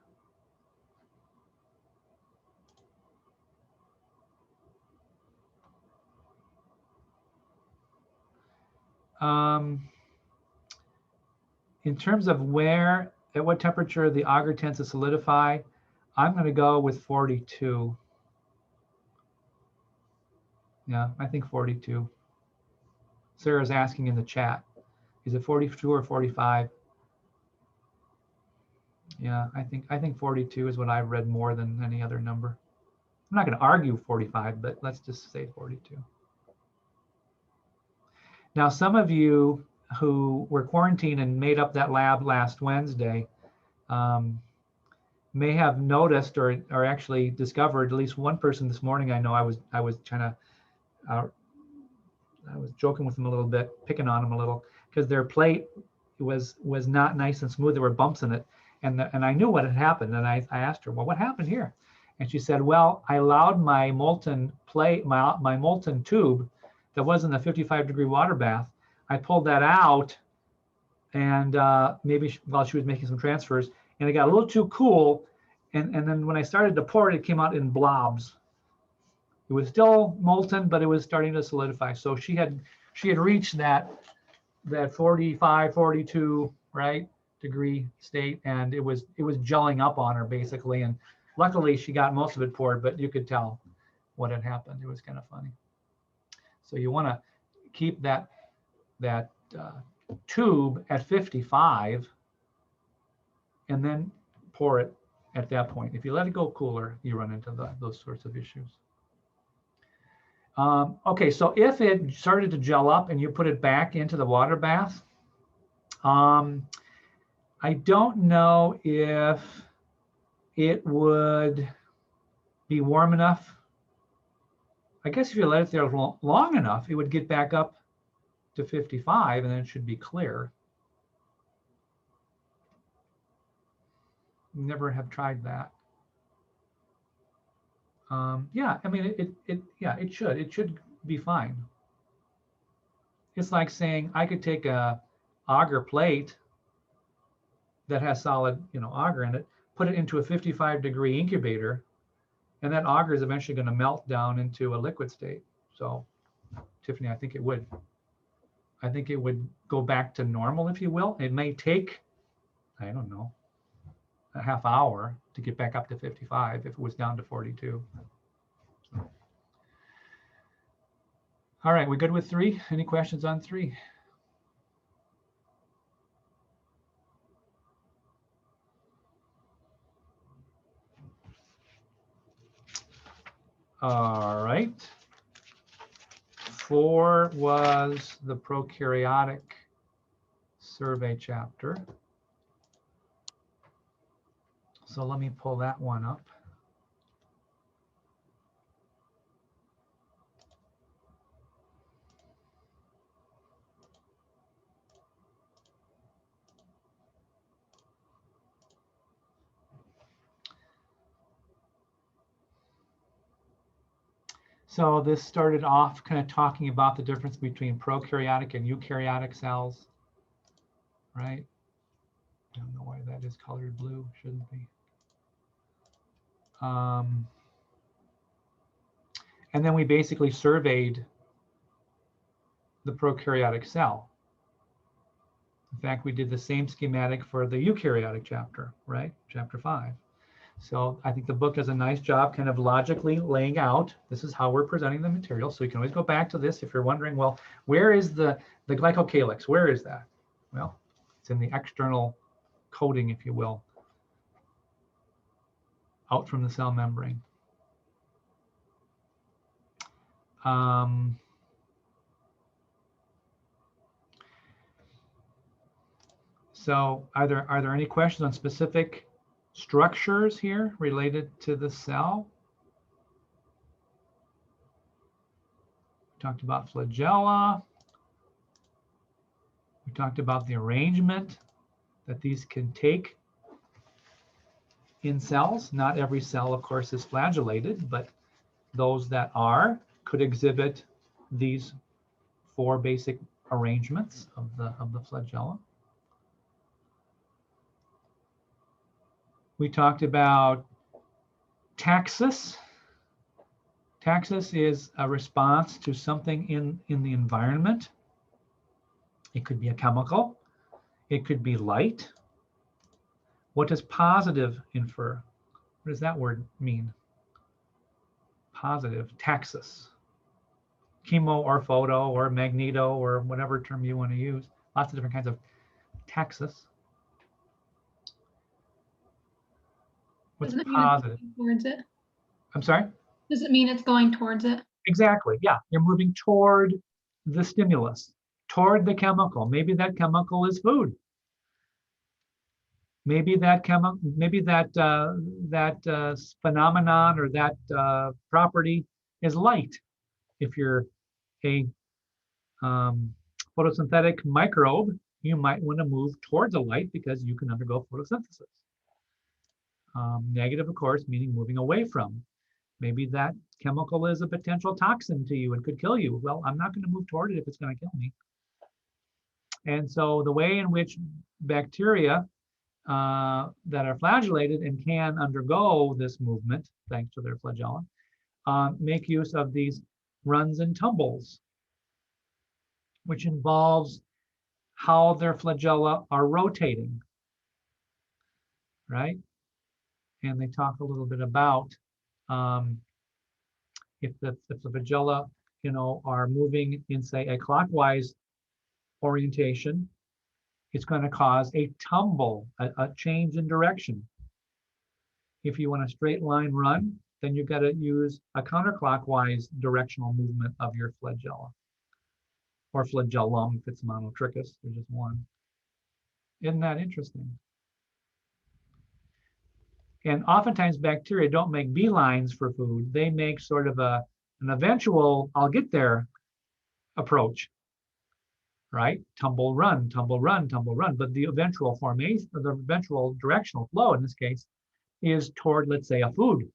In terms of at what temperature the agar tends to solidify, I'm going to go with 42. Yeah, I think 42. Sarah's asking in the chat, is it 42 or 45? Yeah, I think 42 is what I've read more than any other number. I'm not going to argue 45, but let's just say 42. Now, some of you who were quarantined and made up that lab last Wednesday may have noticed or actually discovered, at least one person this morning I know, I was trying to, I was joking with them a little bit, picking on them a little, because their plate was not nice and smooth. There were bumps in it. And I knew what had happened. And I asked her, well, what happened here? And she said, well, I allowed my molten my molten tube that was in the 55-degree water bath. I pulled that out, and maybe while she was making some transfers, and it got a little too cool. And then when I started to pour it, it came out in blobs. It was still molten, but it was starting to solidify. So she had reached that 45, 42, right, degree state, and it was gelling up on her basically. And luckily she got most of it poured, but you could tell what had happened. It was kind of funny. So you want to keep that tube at 55 and then pour it at that point. If you let it go cooler, you run into those sorts of issues. Okay, so if it started to gel up and you put it back into the water bath, I don't know if it would be warm enough. I guess if you let it there long enough, it would get back up to 55 and then it should be clear. Never have tried that. Yeah, I mean, it should be fine. It's like saying I could take a agar plate that has solid, agar in it, put it into a 55-degree incubator, and that agar is eventually going to melt down into a liquid state. So, Tiffany, I think it would go back to normal, if you will. It may take, I don't know, a half hour to get back up to 55 if it was down to 42. So. All right, we good with 3? Any questions on 3? All right. 4 was the prokaryotic survey chapter. So let me pull that one up. So this started off kind of talking about the difference between prokaryotic and eukaryotic cells, right? I don't know why that is colored blue, shouldn't be. And then we basically surveyed the prokaryotic cell. In fact, we did the same schematic for the eukaryotic chapter, right? Chapter 5. So I think the book does a nice job kind of logically laying out, this is how we're presenting the material. So you can always go back to this if you're wondering, well, where is the glycocalyx? Where is that? Well, it's in the external coating, if you will, out from the cell membrane. So are there any questions on specific structures here related to the cell? We talked about flagella. We talked about the arrangement that these can take in cells. Not every cell, of course, is flagellated, but those that are could exhibit these 4 basic arrangements of the flagella. We talked about taxis. Taxis is a response to something in the environment. It could be a chemical. It could be light. What does positive infer? What does that word mean? Positive, taxis. Chemo or photo or magneto or whatever term you want to use. Lots of different kinds of taxis. What's positive? Towards it. I'm sorry? Does it mean it's going towards it? Exactly. Yeah. You're moving toward the stimulus, toward the chemical. Maybe that chemical is food. Maybe that phenomenon or that property is light. If you're a photosynthetic microbe, you might want to move towards the light because you can undergo photosynthesis. Negative, of course, meaning moving away from. Maybe that chemical is a potential toxin to you and could kill you. Well, I'm not going to move toward it if it's going to kill me. And so the way in which bacteria that are flagellated and can undergo this movement, thanks to their flagella, make use of these runs and tumbles, which involves how their flagella are rotating, right? And they talk a little bit about if the flagella, are moving in, say, a clockwise orientation, it's going to cause a tumble, a change in direction. If you want a straight line run, then you've got to use a counterclockwise directional movement of your flagella, or flagellum if it's monotrichous. There's just one. Isn't that interesting? And oftentimes bacteria don't make beelines for food. They make sort of an eventual, I'll get there approach, right? Tumble, run, tumble, run, tumble, run. But the eventual formation, or the eventual directional flow in this case, is toward, let's say, a food.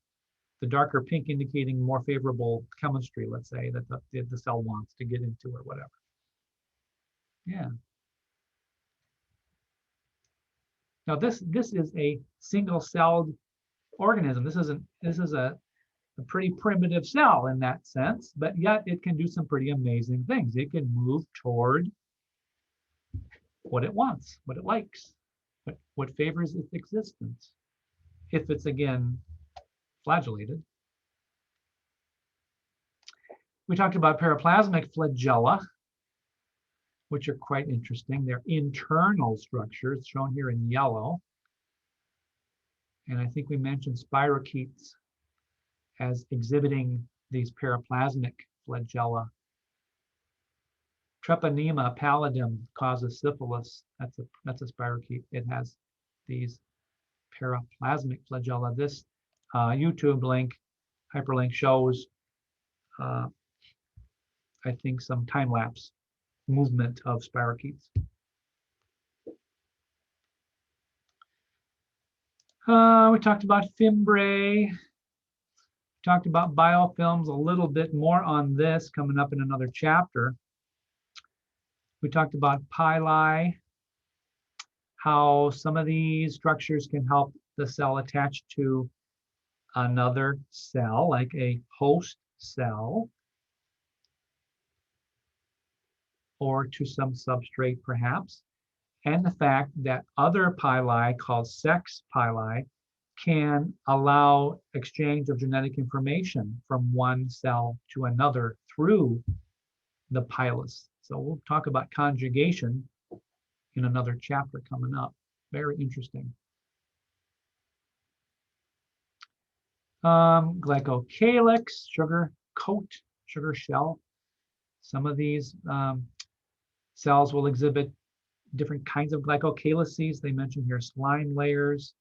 The darker pink indicating more favorable chemistry, let's say, that the cell wants to get into or whatever. Yeah. Now this is a single-celled organism. This is a pretty primitive cell in that sense, but yet it can do some pretty amazing things. It can move toward what it wants, what it likes, what favors its existence, if it's, again, flagellated. We talked about periplasmic flagella, which are quite interesting. They're internal structures shown here in yellow. And I think we mentioned spirochetes as exhibiting these periplasmic flagella. Treponema pallidum causes syphilis. That's a spirochete. It has these periplasmic flagella. This YouTube link, hyperlink, shows I think some time-lapse movement of spirochetes. We talked about fimbriae. Talked about biofilms, a little bit more on this coming up in another chapter. We talked about pili, how some of these structures can help the cell attach to another cell, like a host cell, or to some substrate perhaps, and the fact that other pili, called sex pili, can allow exchange of genetic information from one cell to another through the pilus. So we'll talk about conjugation in another chapter coming up. Very interesting. Glycocalyx, sugar coat, sugar shell. Some of these cells will exhibit different kinds of glycocalyces. They mention here slime layers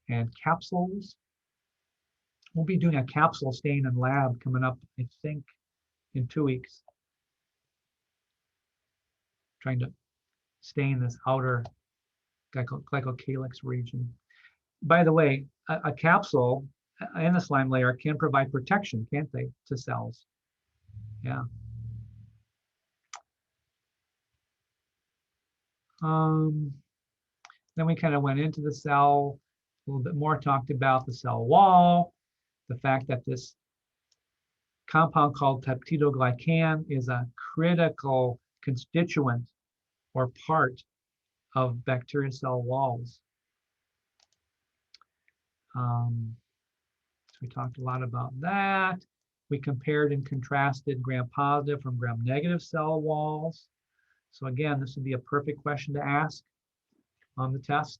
and capsules. We'll be doing a capsule stain in lab coming up, I think, in 2 weeks. Trying to stain this outer glycocalyx region. By the way, a capsule and a slime layer can provide protection, can't they, to cells? Yeah. Then we kind of went into the cell a little bit more, talked about the cell wall, the fact that this compound called peptidoglycan is a critical constituent or part of bacterial cell walls. So we talked a lot about that. We compared and contrasted gram-positive from gram-negative cell walls. So again, this would be a perfect question to ask on the test.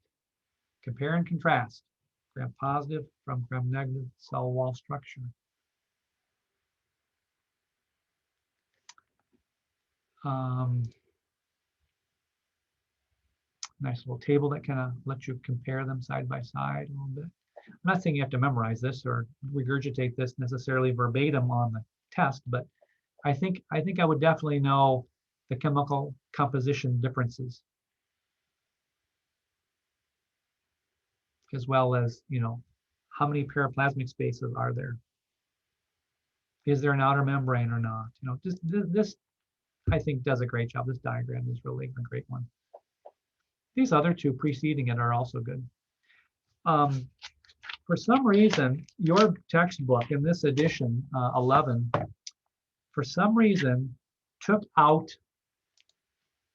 Compare and contrast gram-positive from gram-negative cell wall structure. Nice little table that kind of lets you compare them side by side a little bit. I'm not saying you have to memorize this or regurgitate this necessarily verbatim on the test, but I think I would definitely know the chemical composition differences, as well as, How many periplasmic spaces are there? Is there an outer membrane or not? You know, just this I think does a great job. This diagram is really a great one. These other two preceding it are also good. For some reason, your textbook in this edition, 11, for some reason, took out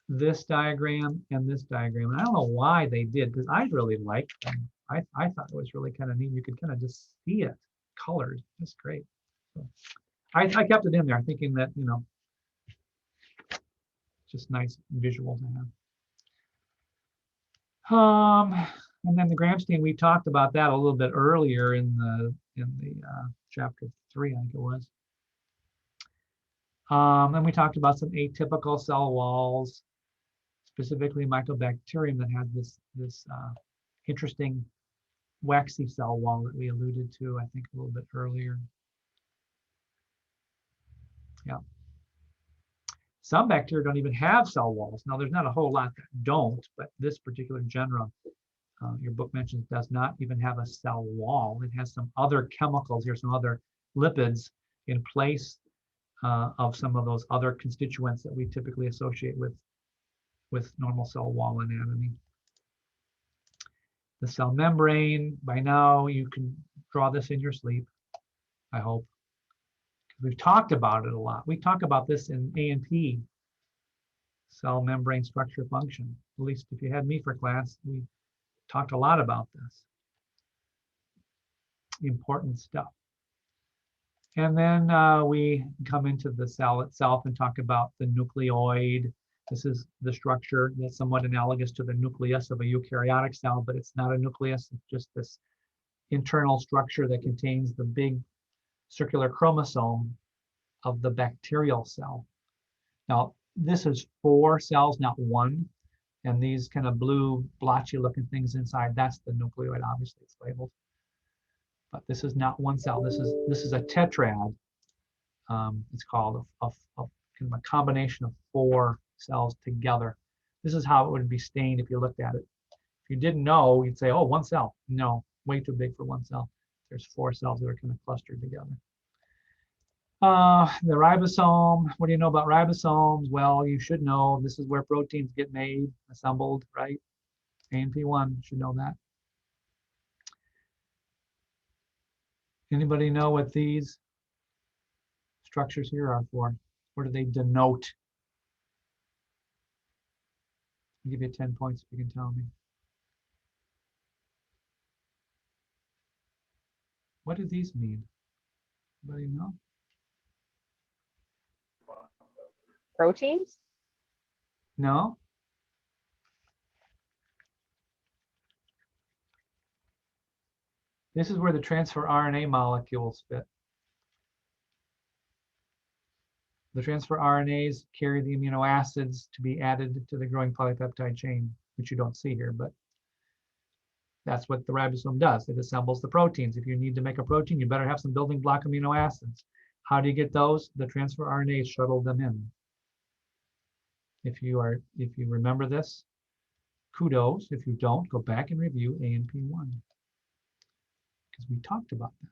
this diagram and this diagram. And I don't know why they did, because I really liked them. I thought it was really kind of neat. You could kind of just see it colored. That's great. So I kept it in there thinking that, you know, just nice visual to have. And then the Gramstein, we talked about that a little bit earlier in the chapter 3, I think it was. And we talked about some atypical cell walls, specifically Mycobacterium that has this interesting waxy cell wall that we alluded to, I think, a little bit earlier. Yeah. Some bacteria don't even have cell walls. Now, there's not a whole lot that don't, but this particular genera, your book mentions, does not even have a cell wall. It has some other chemicals here, some other lipids in place of some of those other constituents that we typically associate with normal cell wall anatomy. The cell membrane, by now you can draw this in your sleep, I hope. We've talked about it a lot. We talk about this in A&P, cell membrane structure function. At least if you had me for class, we talked a lot about this. Important stuff. And then we come into the cell itself and talk about the nucleoid. This is the structure that's somewhat analogous to the nucleus of a eukaryotic cell, but it's not a nucleus. It's just this internal structure that contains the big circular chromosome of the bacterial cell. Now, this is 4 cells, not 1. And these kind of blue, blotchy looking things inside, that's the nucleoid, obviously it's labeled. But this is not 1 cell. This is a tetrad. It's called kind of a combination of 4 cells together. This is how it would be stained if you looked at it. If you didn't know, you'd say, oh, 1 cell. No, way too big for 1 cell. There's 4 cells that are kind of clustered together. The ribosome, what do you know about ribosomes? Well, you should know this is where proteins get made, assembled, right? ANP1, should know that. Anybody know what these structures here are for? What do they denote? I'll give you 10 points if you can tell me. What do these mean? Anybody know? Proteins? No? This is where the transfer RNA molecules fit. The transfer RNAs carry the amino acids to be added to the growing polypeptide chain, which you don't see here, but that's what the ribosome does. It assembles the proteins. If you need to make a protein, you better have some building block amino acids. How do you get those? The transfer RNAs shuttle them in. If you remember this, kudos. If you don't, go back and review ANP1, because we talked about that.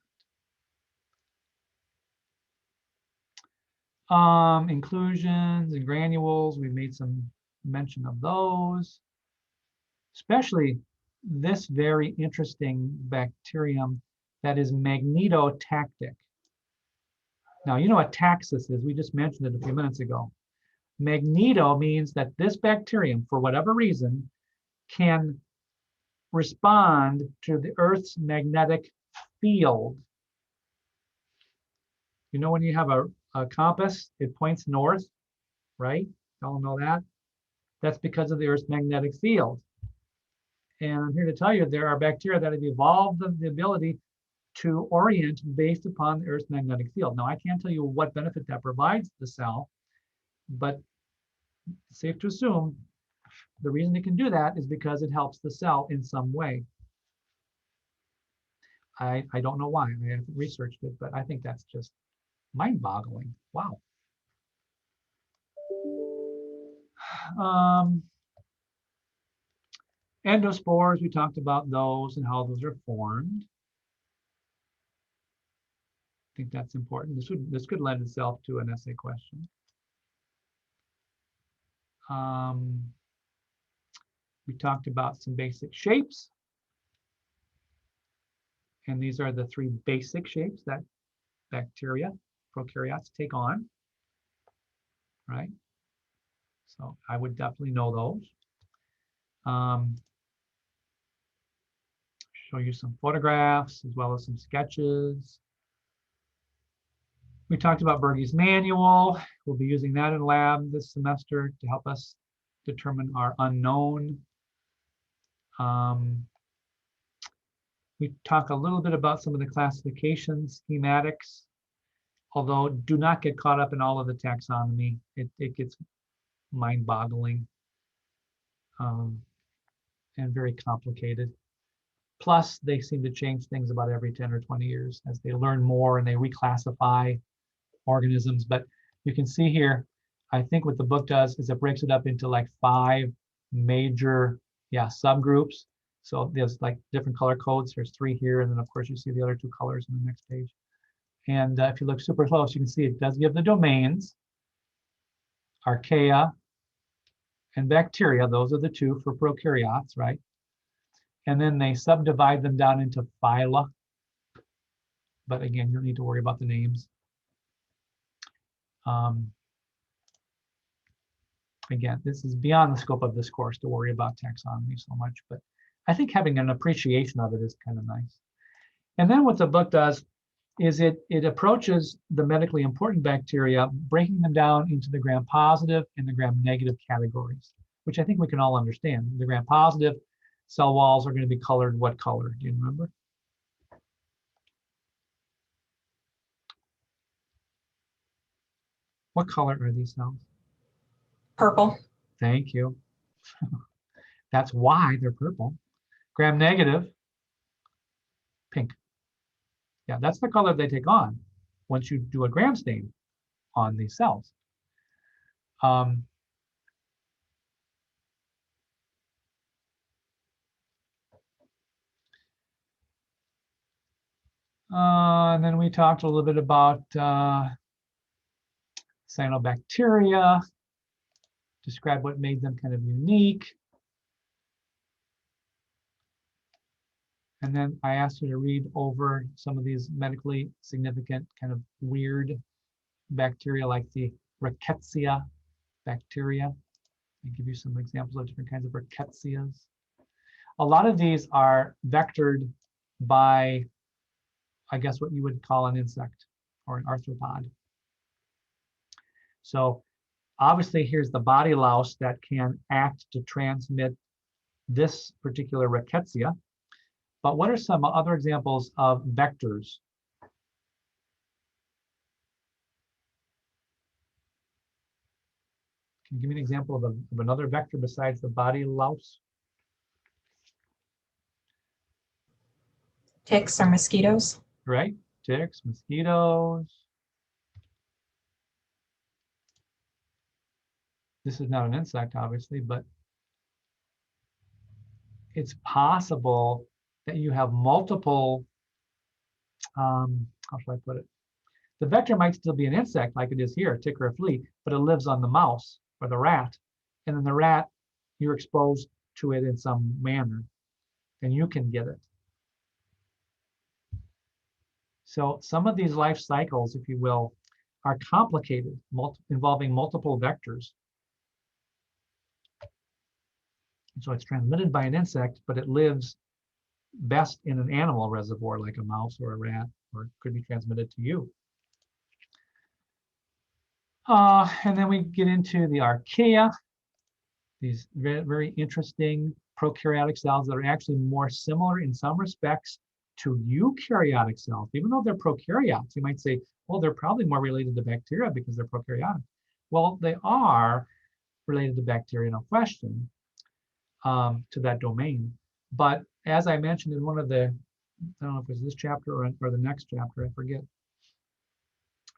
Inclusions and granules, we made some mention of those, especially this very interesting bacterium that is magnetotactic. Now, you know what taxus is. We just mentioned it a few minutes ago. Magneto means that this bacterium, for whatever reason, can respond to the Earth's magnetic field. You know, when you have a compass, it points north, right? Y'all know that? That's because of the Earth's magnetic field. And I'm here to tell you there are bacteria that have evolved the ability to orient based upon the Earth's magnetic field. Now, I can't tell you what benefit that provides the cell, but it's safe to assume the reason it can do that is because it helps the cell in some way. I don't know why. I haven't researched it, but I think that's just mind-boggling. Wow. Endospores, we talked about those and how those are formed. think that's important. This could lend itself to an essay question. We talked about some basic shapes. And these are the 3 basic shapes that bacteria, prokaryotes take on, right? So I would definitely know those. Show you some photographs as well as some sketches. We talked about Berge's manual. We'll be using that in lab this semester to help us determine our unknown. We talk a little bit about some of the classification schematics, although do not get caught up in all of the taxonomy. It gets mind-boggling and very complicated. Plus, they seem to change things about every 10 or 20 years as they learn more and they reclassify organisms. But you can see here, I think what the book does is it breaks it up into like 5 major subgroups. So there's like different color codes. There's 3 here, and then of course you see the other 2 colors on the next page. And if you look super close, you can see it does give the domains, archaea and bacteria. Those are the 2 for prokaryotes, right? And then they subdivide them down into phyla. But again, you don't need to worry about the names. Again, this is beyond the scope of this course to worry about taxonomy so much, but I think having an appreciation of it is kind of nice. And then what the book does is it approaches the medically important bacteria, breaking them down into the gram-positive and the gram-negative categories, which I think we can all understand. The gram-positive cell walls are going to be colored what color? Do you remember? What color are these cells? Purple. Thank you. That's why they're purple. Gram-negative, pink. Yeah, that's the color they take on once you do a gram stain on these cells. And then we talked a little bit about cyanobacteria, describe what made them kind of unique. And then I asked you to read over some of these medically significant kind of weird bacteria like the Rickettsia bacteria. I'll give you some examples of different kinds of Rickettsias. A lot of these are vectored by, I guess, what you would call an insect or an arthropod. So obviously here's the body louse that can act to transmit this particular Rickettsia. But what are some other examples of vectors? Can you give me an example of another vector besides the body louse? Ticks or mosquitoes. Right? Ticks, mosquitoes. This is not an insect, obviously, but it's possible that you have multiple, how should I put it? The vector might still be an insect like it is here, a tick or a flea, but it lives on the mouse or the rat. And then the rat, you're exposed to it in some manner, and you can get it. So some of these life cycles, if you will, are complicated, involving multiple vectors. And so it's transmitted by an insect, but it lives best in an animal reservoir like a mouse or a rat, or it could be transmitted to you. And then we get into the archaea, these very, very interesting prokaryotic cells that are actually more similar in some respects to eukaryotic cells. Even though they're prokaryotes, you might say, well, they're probably more related to bacteria because they're prokaryotic. Well, they are related to bacteria, no question, to that domain. But as I mentioned in one of the, I don't know if it was this chapter or the next chapter, I forget,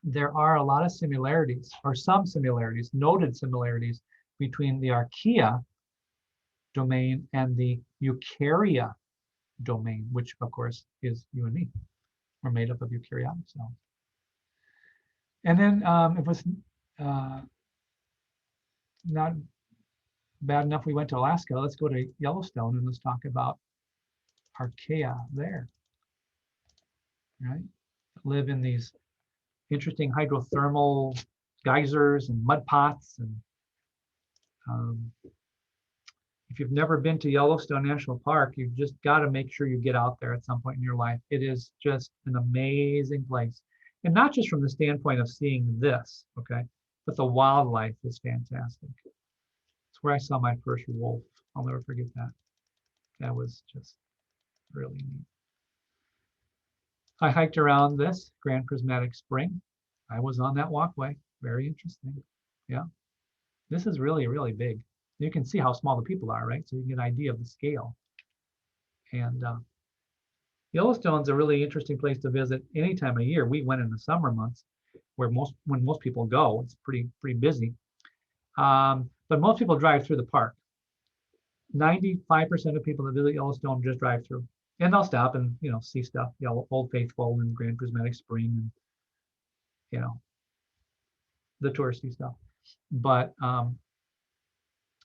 there are a lot of similarities, or some similarities, noted similarities between the archaea domain and the eukarya domain, which of course is you and me. We're made up of eukaryotic cells. And then it was not bad enough we went to Alaska. Let's go to Yellowstone and let's talk about archaea there, right? Live in these interesting hydrothermal geysers and mud pots. And if you've never been to Yellowstone National Park, you've just got to make sure you get out there at some point in your life. It is just an amazing place. And not just from the standpoint of seeing this, okay, but the wildlife is fantastic. It's where I saw my first wolf. I'll never forget that. That was just really neat. I hiked around this Grand Prismatic Spring. I was on that walkway. Very interesting. Yeah. This is really, really big. You can see how small the people are, right? So you can get an idea of the scale. And Yellowstone's a really interesting place to visit any time of year. We went in the summer months where when most people go, it's pretty busy. But most people drive through the park. 95% of people that visit Yellowstone just drive through. And they'll stop and, see stuff, Old Faithful and Grand Prismatic Spring and, the touristy stuff. But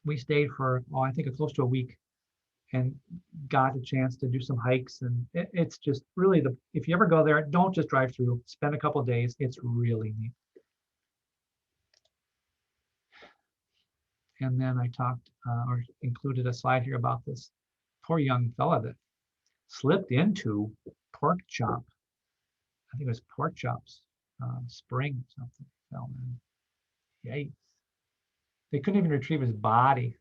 we stayed for, I think close to a week and got a chance to do some hikes. And it's just really if you ever go there, don't just drive through, spend a couple of days. It's really neat. And then I talked or included a slide here about this poor young fella that slipped into pork chop. I think it was pork chops spring or something. Fell in. Yikes. They couldn't even retrieve his body.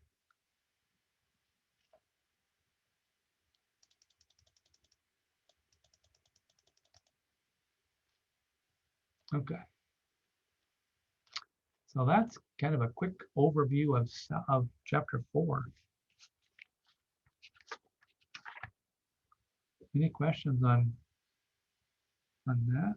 Okay. So that's kind of a quick overview of chapter 4. Any questions on that?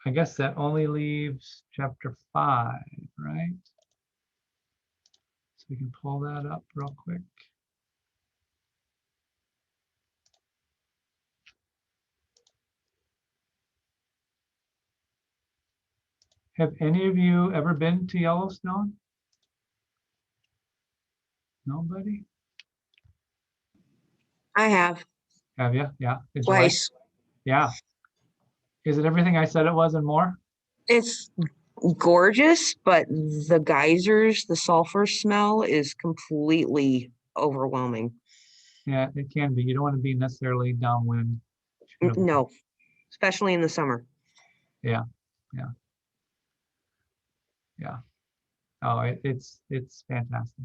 I guess that only leaves chapter 5, right? So we can pull that up real quick. Have any of you ever been to Yellowstone? Nobody? I have Have you? Yeah. Did you like? twice. Yeah. Is it everything I said it was and more? It's gorgeous, but the geysers, the sulfur smell is completely overwhelming. Yeah, it can be. You don't want to be necessarily downwind. No, especially in the summer. Yeah. Oh, it's fantastic.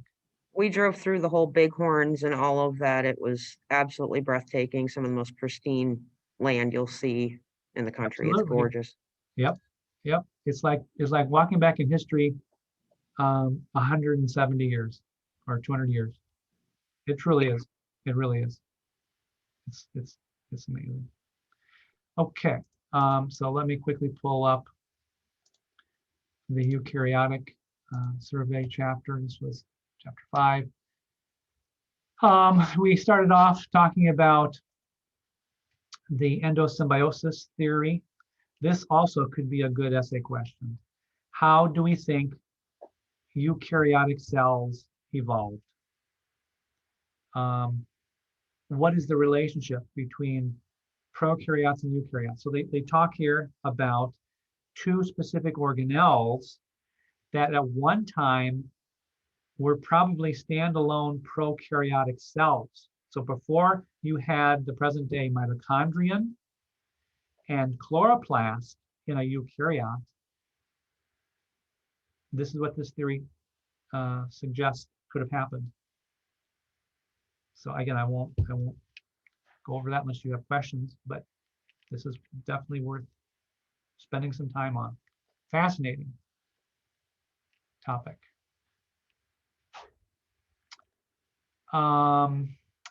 We drove through the whole Bighorns and all of that. It was absolutely breathtaking. Some of the most pristine land you'll see in the country. It's Absolutely. gorgeous. Yep. It's like walking back in history 170 years or 200 years. It truly is. It really is. It's amazing. Okay. So let me quickly pull up the eukaryotic survey chapter. This was chapter 5. We started off talking about the endosymbiosis theory. This also could be a good essay question. How do we think eukaryotic cells evolved? What is the relationship between prokaryotes and eukaryotes? So they talk here about 2 specific organelles that at one time were probably standalone prokaryotic cells. So before you had the present day mitochondrion and chloroplast in a eukaryote, this is what this theory suggests could have happened. So again, I won't go over that unless you have questions, but this is definitely worth spending some time on. Fascinating topic.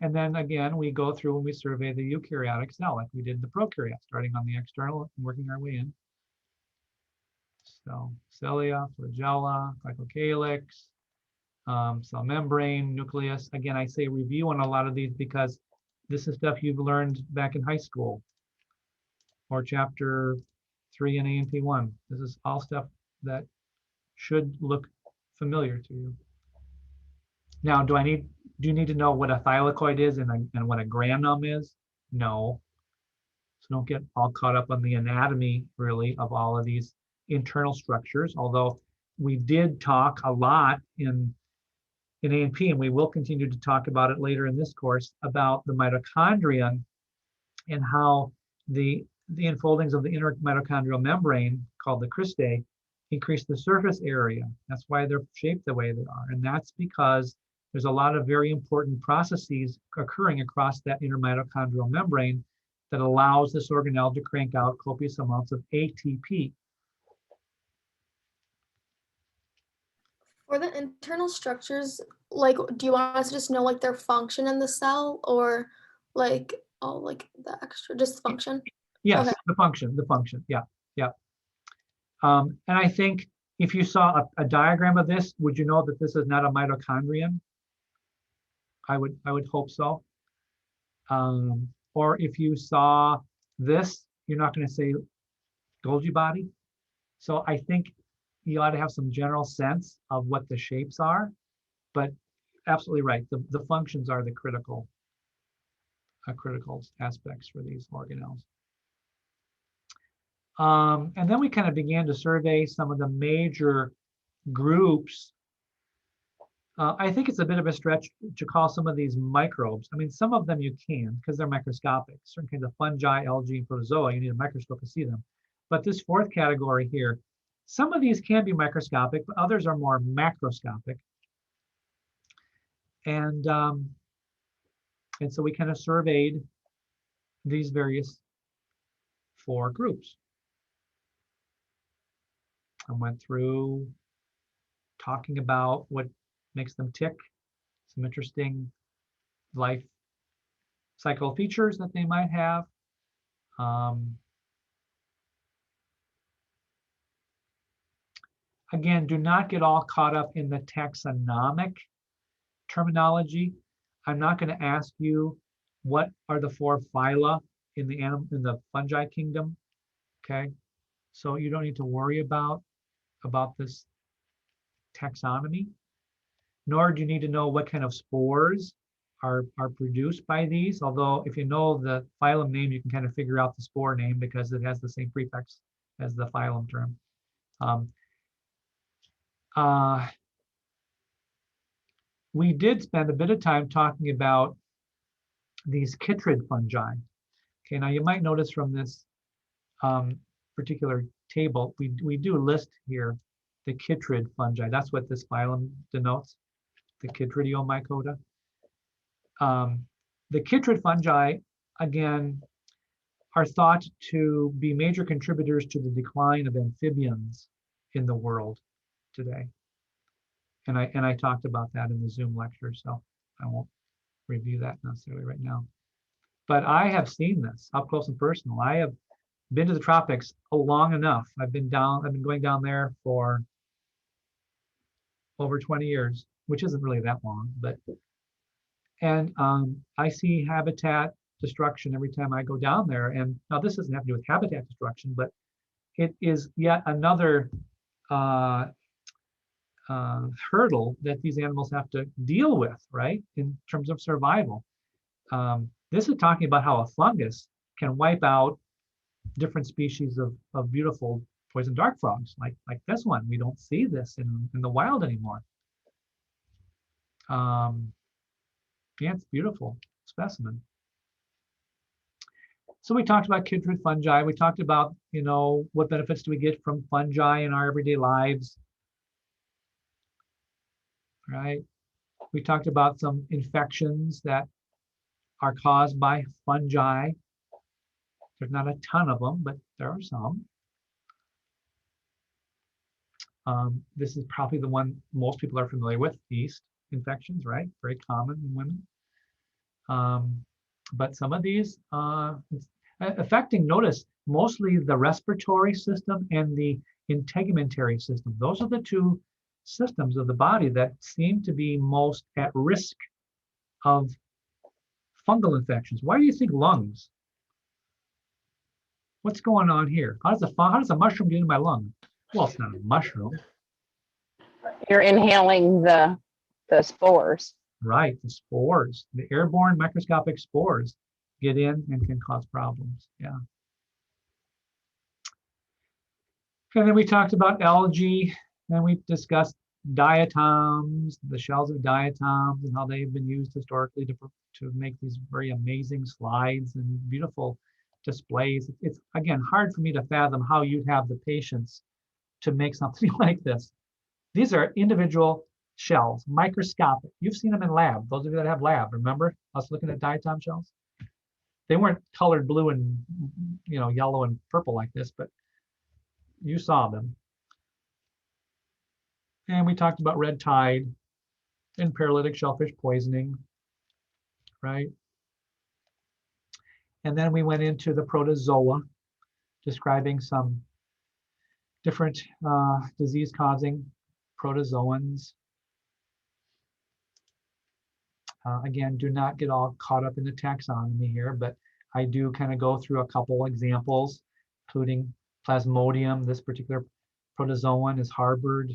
And then again, we go through and we survey the eukaryotic cell like we did the prokaryote, starting on the external and working our way in. So cilia, flagella, glycocalyx, cell membrane, nucleus. Again, I say review on a lot of these because this is stuff you've learned back in high school or chapter 3 in A&P 1. This is all stuff that should look familiar to you. Now, do you need to know what a thylakoid is and what a granum is? No. So don't get all caught up on the anatomy, really, of all of these internal structures, although we did talk a lot in A&P, and we will continue to talk about it later in this course, about the mitochondrion and how the enfoldings of the inner mitochondrial membrane, called the cristae, increase the surface area. That's why they're shaped the way they are. And that's because there's a lot of very important processes occurring across that inner mitochondrial membrane that allows this organelle to crank out copious amounts of ATP. For the internal structures, like, do you want us to just know like their function in the cell, or like like the extra just function? Yes, Okay. the function, yeah. And I think if you saw a diagram of this, would you know that this is not a mitochondrion? I would hope so. Or if you saw this, you're not going to say Golgi body. So I think you ought to have some general sense of what the shapes are, but absolutely right. The functions are the critical aspects for these organelles. And then we kind of began to survey some of the major groups. I think it's a bit of a stretch to call some of these microbes. I mean, some of them you can because they're microscopic. Certain kinds of fungi, algae, and protozoa, you need a microscope to see them. But this fourth category here, some of these can be microscopic, but others are more macroscopic. And so we kind of surveyed these various 4 groups. I went through talking about what makes them tick, some interesting life cycle features that they might have. Again, do not get all caught up in the taxonomic terminology. I'm not going to ask you what are the 4 phyla in the fungi kingdom. Okay, so you don't need to worry about this taxonomy, nor do you need to know what kind of spores are produced by these. Although if you know the phylum name, you can kind of figure out the spore name because it has the same prefix as the phylum term. We did spend a bit of time talking about these chytrid fungi. Okay, now you might notice from this particular table, we do list here the chytrid fungi. That's what this phylum denotes, the Chytridiomycota. The chytrid fungi, again, are thought to be major contributors to the decline of amphibians in the world today. And I talked about that in the Zoom lecture, so I won't review that necessarily right now. But I have seen this up close and personal. I have been to the tropics long enough. I've been going down there for over 20 years, which isn't really that long, and I see habitat destruction every time I go down there. And now this doesn't have to do with habitat destruction, but it is yet another hurdle that these animals have to deal with, right, in terms of survival. This is talking about how a fungus can wipe out different species of beautiful poison dart frogs, like this one. We don't see this in the wild anymore. Yeah, it's a beautiful specimen. So we talked about chytrid fungi. We talked about, what benefits do we get from fungi in our everyday lives, right? We talked about some infections that are caused by fungi. There's not a ton of them, but there are some. This is probably the one most people are familiar with, yeast infections, right? Very common in women. But some of these it's affecting, notice, mostly the respiratory system and the integumentary system. Those are the two systems of the body that seem to be most at risk of fungal infections. Why do you think lungs? What's going on here? How does a mushroom get in my lung? Well, it's not a mushroom. You're inhaling the spores. Right, the spores, the airborne microscopic spores get in and can cause problems. Yeah. And then we talked about algae, and we discussed diatoms, the shells of diatoms, and how they've been used historically to make these very amazing slides and beautiful displays. It's, again, hard for me to fathom how you'd have the patience to make something like this. These are individual shells, microscopic. You've seen them in lab. Those of you that have lab, remember us looking at diatom shells? They weren't colored blue and yellow and purple like this, but you saw them. And we talked about red tide and paralytic shellfish poisoning, right? And then we went into the protozoa, describing some different disease-causing protozoans. Again, do not get all caught up in the taxonomy here, but I do kind of go through a couple examples, including Plasmodium. This particular protozoan is harbored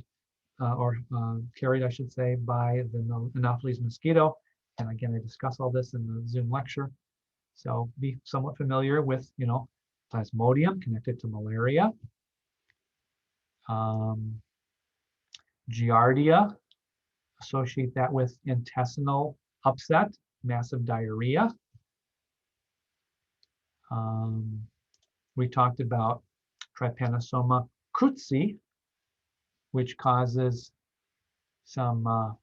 or carried, I should say, by the Anopheles mosquito. And again, I discuss all this in the Zoom lecture. So be somewhat familiar with, Plasmodium connected to malaria. Giardia, associate that with intestinal upset, massive diarrhea. We talked about Trypanosoma cruzi, which causes some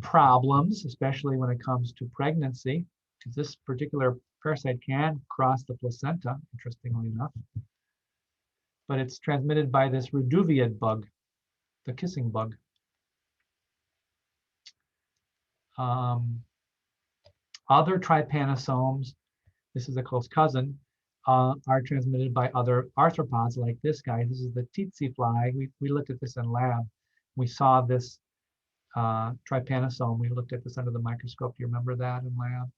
problems, especially when it comes to pregnancy, because this particular parasite can cross the placenta, interestingly enough. But it's transmitted by this Reduviid bug, the kissing bug. Other trypanosomes, this is a close cousin, are transmitted by other arthropods like this guy. This is the tsetse fly. We looked at this in lab. We saw this trypanosome. We looked at this under the microscope. Do you remember that in lab?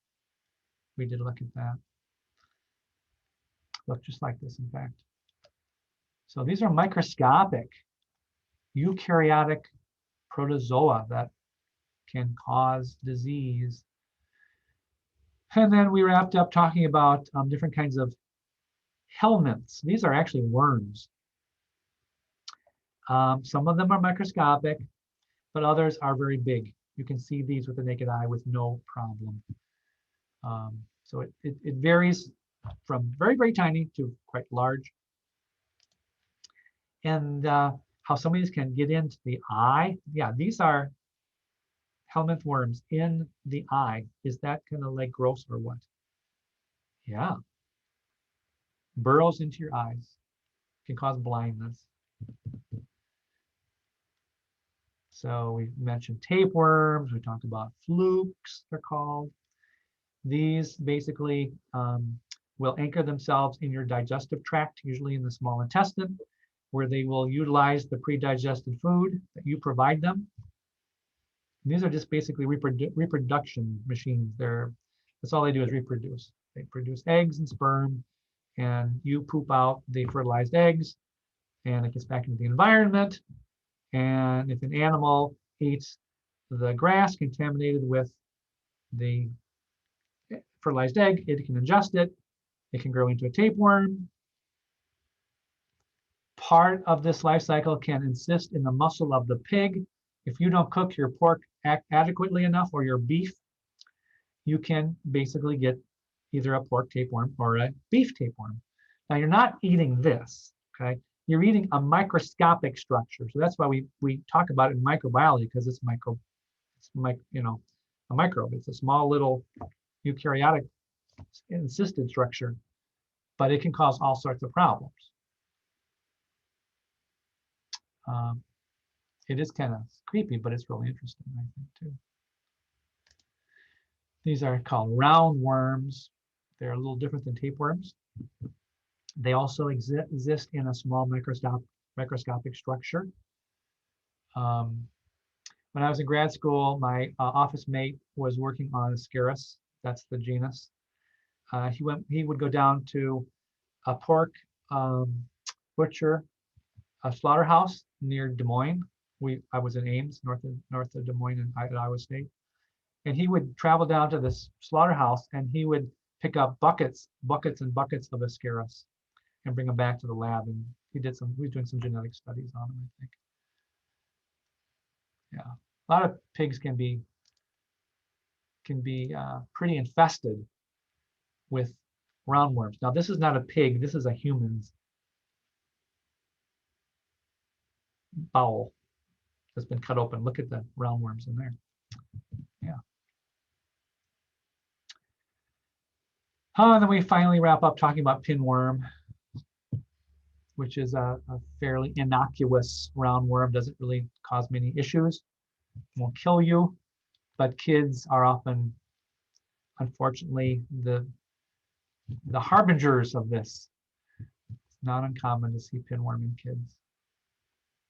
We did look at that. Looked just like this, in fact. So these are microscopic eukaryotic protozoa that can cause disease. And then we wrapped up talking about different kinds of helminths. These are actually worms. Some of them are microscopic, but others are very big. You can see these with the naked eye with no problem. So it varies from very, very tiny to quite large. And how some of these can get into the eye. Yeah, these are helminth worms in the eye. Is that kind of like gross or what? Yeah. Burrows into your eyes. Can cause blindness. So we mentioned tapeworms. We talked about flukes, they're called. These basically will anchor themselves in your digestive tract, usually in the small intestine, where they will utilize the pre-digested food that you provide them. And these are just basically reproduction machines. That's all they do is reproduce. They produce eggs and sperm, and you poop out the fertilized eggs, and it gets back into the environment. And if an animal eats the grass contaminated with the fertilized egg, it can ingest it. It can grow into a tapeworm. Part of this life cycle can insist in the muscle of the pig. If you don't cook your pork adequately enough, or your beef, you can basically get either a pork tapeworm or a beef tapeworm. Now you're not eating this, okay? You're eating a microscopic structure. So that's why we talk about it in microbiology, because it's a microbe. It's a small little eukaryotic encysted structure, but it can cause all sorts of problems. It is kind of creepy, but it's really interesting, I think, too. These are called roundworms. They're a little different than tapeworms. They also exist in a small microscopic structure. When I was in grad school, my office mate was working on Ascaris. That's the genus. He would go down to a pork butcher, a slaughterhouse near Des Moines. I was in Ames, north of Des Moines at Iowa State. And he would travel down to this slaughterhouse and he would pick up buckets and buckets of Ascaris and bring them back to the lab. And he was doing some genetic studies on them, I think. Yeah, a lot of pigs can be pretty infested with roundworms. Now, this is not a pig. This is a human's bowel that's been cut open. Look at the roundworms in there. Yeah. And then we finally wrap up talking about pinworm, which is a fairly innocuous roundworm. Doesn't really cause many issues. Won't kill you, but kids are often, unfortunately, the harbingers of this. It's not uncommon to see pinworm in kids.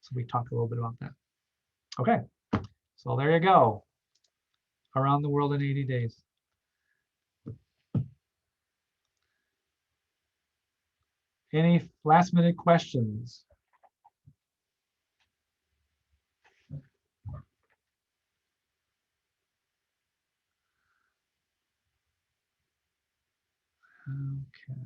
So we talked a little bit about that. Okay, so there you go. Around the world in 80 days. Any last minute questions? Okay.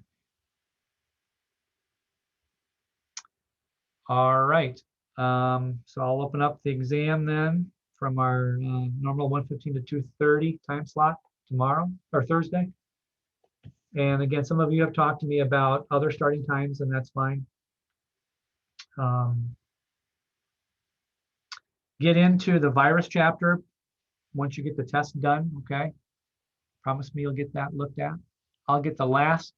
All right. So I'll open up the exam then from our normal 1:15 to 2:30 time slot tomorrow or Thursday. And again, some of you have talked to me about other starting times, and that's fine. Get into the virus chapter once you get the test done, okay? Promise me you'll get that looked at. I'll get the last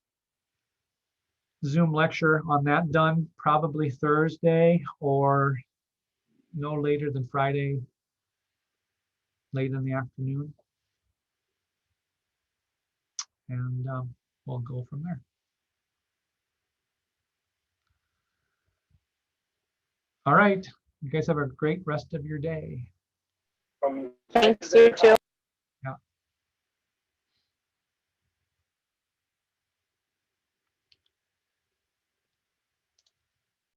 Zoom lecture on that done probably Thursday or no later than Friday, late in the afternoon. And we'll go from there. All right. You guys have a great rest of your day. Thanks, you too.